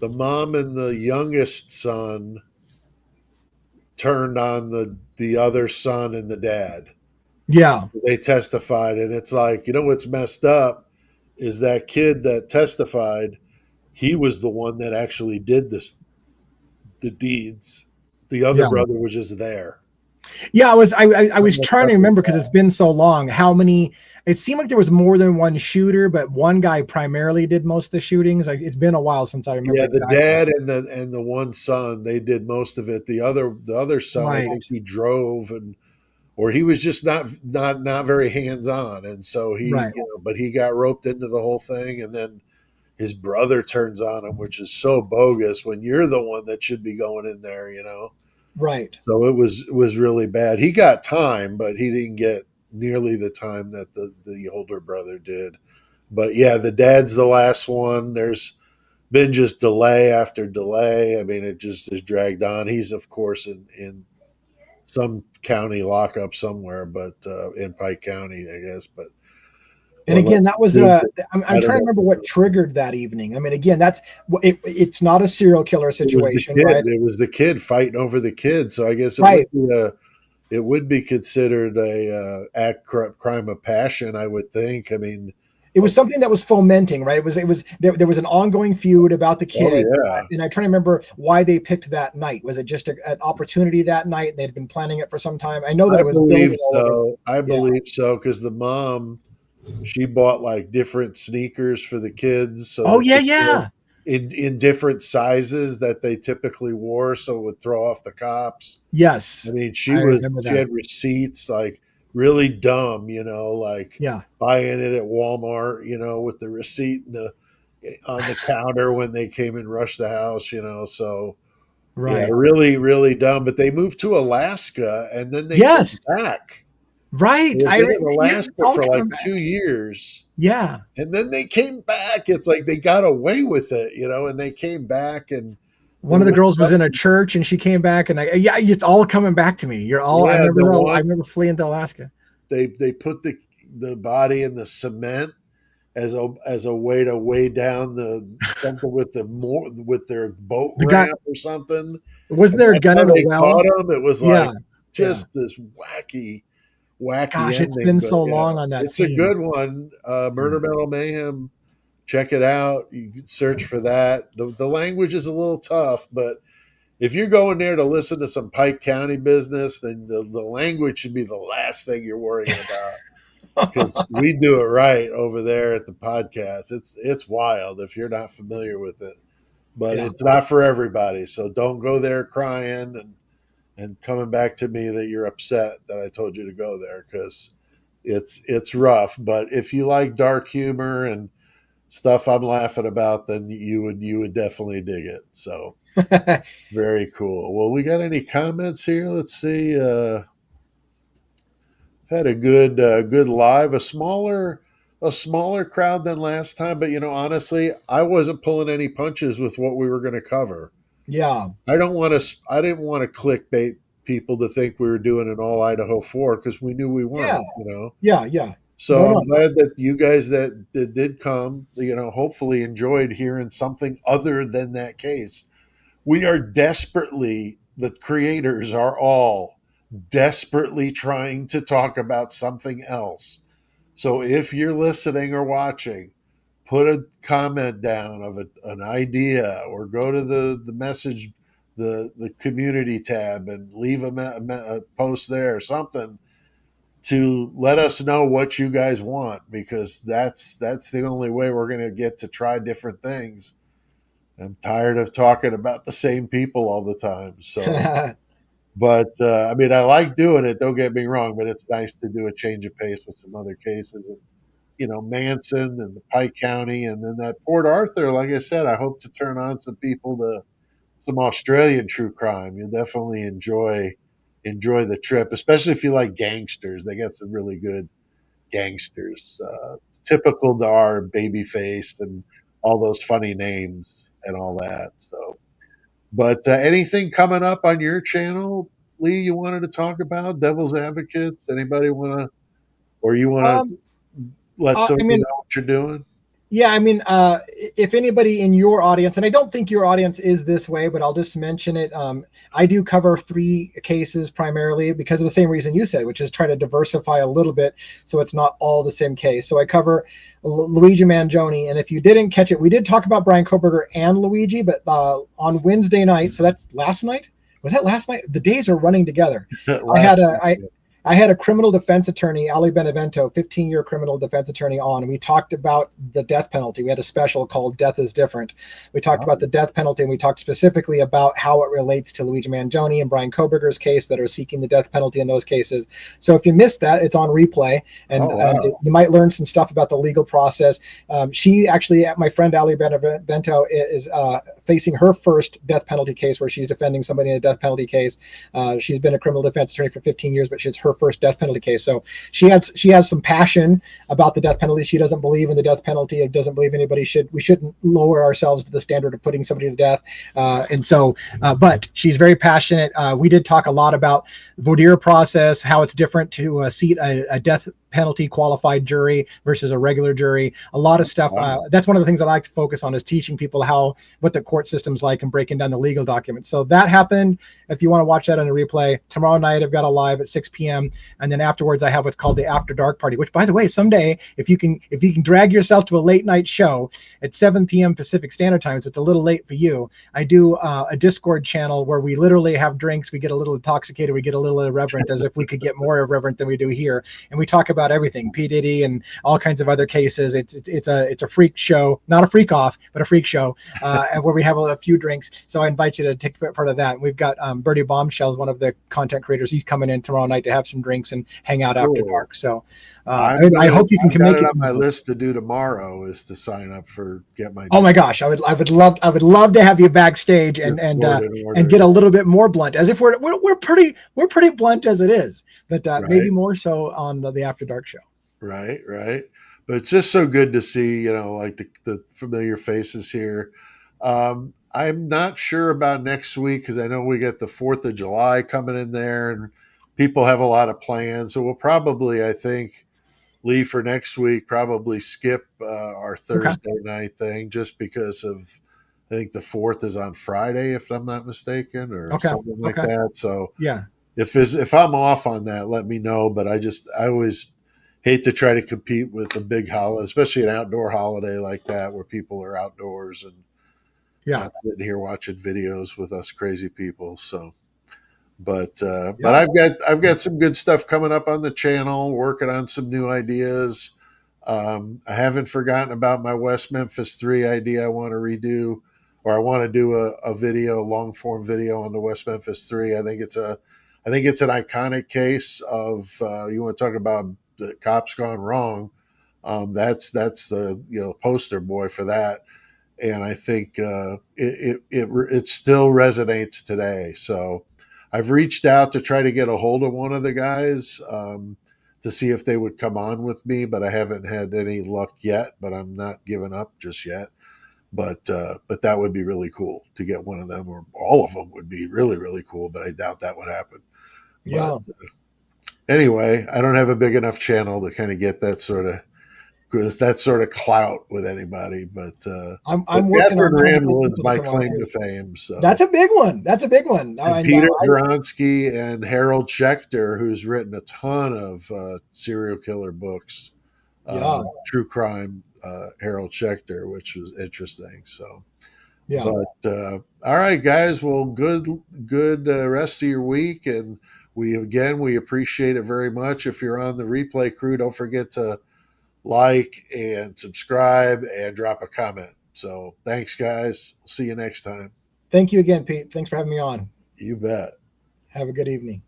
and the youngest son turned on the other son and the dad.
yeah.
They testified, and it's like, what's messed up is that kid that testified, he was the one that actually did the deeds. The other
Yeah.
brother was just there.
Yeah, I
How
was
messed
trying
up
to
is
remember because it's
that?
been so long. How many? It seemed like there was more than one shooter, but one guy primarily did most of the shootings. Like it's been a while since I remember
Yeah, the
exactly.
dad and the one son, they did most of it. The other son, I
Right,
think he drove, and or he was just not very hands on, and so
right,
but he got roped into the whole thing, and then his brother turns on him, which is so bogus when you're the one that should be going in there.
right.
So it was really bad. He got time, but he didn't get nearly the time that the older brother did. But yeah, the dad's the last one. There's been just delay after delay. I mean, it just is dragged on. He's of course in some county lockup somewhere, but in Pike County, I guess. But
And
what
again,
left
that was
to do?
I'm
I don't
trying to remember what
know.
triggered that evening. I mean, again, it's not a serial killer
It was the
situation,
kid.
right?
It was the kid fighting over the kid. So I guess
Right.
it would be considered a crime of passion. I would think. I mean,
It was
oh,
something that was fomenting, right? It was there was an ongoing feud about the
oh
kid,
yeah,
and I try to remember why they picked that night. Was it just an opportunity that night? They'd been planning it for some time. I know that
I
it was
believe
building all over.
so. I
Yeah.
believe so because the mom, she bought like different sneakers for the kids so
Oh
that
yeah,
the kid
yeah.
in different sizes that they typically wore, so it would throw off the cops. I
Yes,
mean, she
I
was
remember
she
that.
had receipts like really dumb, like
Yeah.
buying it at Walmart, with the receipt on the counter when they came and rushed the house. So yeah,
Right.
really, really dumb. But they moved to Alaska and then they came
Yes.
back.
Right.
They've been in
Yeah, it's
Alaska
all
for like
coming back.
2 years.
Yeah.
And then they came back. It's like they got away with it, and they came back and they
One of the
went
girls was
up.
in a church and she came back and yeah, it's all coming back to me. I
Yeah,
remember
the
I
one
remember fleeing to Alaska.
they put the body in the cement as a way to weigh down the something with with their boat
The guy
ramp or something.
wasn't
And
there a
that's
gun
how
in a
they
well?
caught him. It was
Yeah.
like
Yeah.
just this wacky
Gosh, it's
ending.
been
But
so
yeah,
long on that
it's a
scene.
good one.
Yeah.
Murder Metal Mayhem. Check it out. You can search for that. The language is a little tough, but if you're going there to listen to some Pike County business, then the language should be the last thing you're worrying about because we do it right over there at the podcast. It's wild if you're not familiar with it, but
Yeah.
it's not for everybody. So don't go there crying and coming back to me that you're upset that I told you to go there because it's rough. But if you like dark humor and stuff I'm laughing about, then you would definitely dig it. So very cool. Well, we got any comments here? Let's see. Had a good live, a smaller crowd than last time, but honestly, I wasn't pulling any punches with what we were going to cover.
Yeah.
I didn't want to clickbait people to think we were doing an all Idaho 4 because we knew we
Yeah.
weren't.
Yeah. Yeah.
So
No, no.
I'm glad that you guys that did come, hopefully enjoyed hearing something other than that case. We are desperately, the creators are all desperately trying to talk about something else. So if you're listening or watching, put a comment down of an idea, or go to the message, the community tab, and leave a post there or something to let us know what you guys want, because that's the only way we're going to get to try different things. I'm tired of talking about the same people all the time. So, but I mean, I like doing it. Don't get me wrong, but it's nice to do a change of pace with some other cases. And, Manson and the Pike County, and then that Port Arthur. Like I said, I hope to turn on some people to some Australian true crime. You'll definitely enjoy the trip, especially if you like gangsters. They got some really good gangsters, typical to our Babyface and all those funny names and all that. So, but anything coming up on your channel, Lee? You wanted to talk about Devil's Advocates? Anybody want to, or you want to
um,
let
I
somebody
mean,
know what you're doing?
yeah, I mean, if anybody in your audience, and I don't think your audience is this way, but I'll just mention it. I do cover 3 cases primarily because of the same reason you said, which is try to diversify a little bit so it's not all the same case. So I cover Luigi Mangione, and if you didn't catch it, we did talk about Brian Koberger and Luigi, but on Wednesday night, so that's last night. Was that last night? The days are running together. I
Last
had a
week,
I I had a criminal defense attorney, Ali Benevento, 15-year criminal defense attorney on, and we talked about the death penalty. We had a special called Death is Different. We talked about the death penalty, and we talked specifically about how it relates to Luigi Mangione and Brian Koberger's case that are seeking the death penalty in those cases. So if you missed that, it's on replay, and,
oh wow,
you might learn some stuff about the legal process. She actually, my friend Ali Benevento, is facing her first death penalty case where she's defending somebody in a death penalty case. She's been a criminal defense attorney for 15 years, but she's her first death penalty case. So she has some passion about the death penalty. She doesn't believe in the death penalty. It doesn't believe we shouldn't lower ourselves to the standard of putting somebody to death. But she's very passionate. We did talk a lot about voir dire process, how it's different to seat a death penalty qualified jury versus a regular jury. A lot of stuff. That's one of the things I like to focus on, is teaching people what the court system's like and breaking down the legal documents. So that happened. If you want to watch that on a replay, tomorrow night I've got a live at 6 p.m. and then afterwards I have what's called the After Dark Party, which, by the way, someday if you can drag yourself to a late night show at 7 p.m. Pacific Standard Time, so it's a little late for you, I do a Discord channel where we literally have drinks. We get a little intoxicated. We get a little irreverent, as if we could get more irreverent than we do here. And we talk about everything, P. Diddy and all kinds of other cases. It's a freak show, not a freak off, but a freak show, where we have a few drinks. So I invite you to take part of that. And we've got Bertie Bombshells, one of the content creators. He's coming in tomorrow night to have some drinks and hang out after dark. So I hope you can make it.
On my list to do tomorrow is to sign up for Get My.
Oh my gosh, I would love to have you backstage and get a little bit more blunt, as if we're pretty blunt as it is, but maybe more so on the After Dark show.
Right. But it's just so good to see, like the familiar faces here. I'm not sure about next week because I know we got the 4th of July coming in there, and people have a lot of plans. So we'll probably, I think, Lee, for next week, probably skip our Thursday night thing, just because of, I think the 4th is on Friday, if I'm not mistaken, or something like that. So
yeah,
if I'm off on that, let me know. But I always hate to try to compete with a big holiday, especially an outdoor holiday like that, where people are outdoors and not sitting here watching videos with us crazy people. So, but I've got some good stuff coming up on the channel, working on some new ideas. I haven't forgotten about my West Memphis 3 idea. I want to redo, or I want to do a video, long form video on the West Memphis 3. I think it's an iconic case of, you want to talk about the cops gone wrong. That's the poster boy for that. And I think it still resonates today. So I've reached out to try to get a hold of one of the guys to see if they would come on with me, but I haven't had any luck yet. But I'm not giving up just yet. But that would be really cool to get one of them, or all of them would be really, really cool. But I doubt that would happen.
Yeah.
But anyway, I don't have a big enough channel to kind of get that sort of clout with anybody. But
I'm working on
Ramblin's my claim to fame. So
that's a big one.
And Peter Vronsky and Harold Schechter, who's written a ton of serial killer books, true crime Harold Schechter, which was interesting. So,
Yeah.
but all right, guys. Well, good rest of your week, and we appreciate it very much. If you're on the replay crew, don't forget to like and subscribe and drop a comment. So, thanks, guys. We'll see you next time.
Thank you again, Pete. Thanks for having me on.
You bet.
Have a good evening.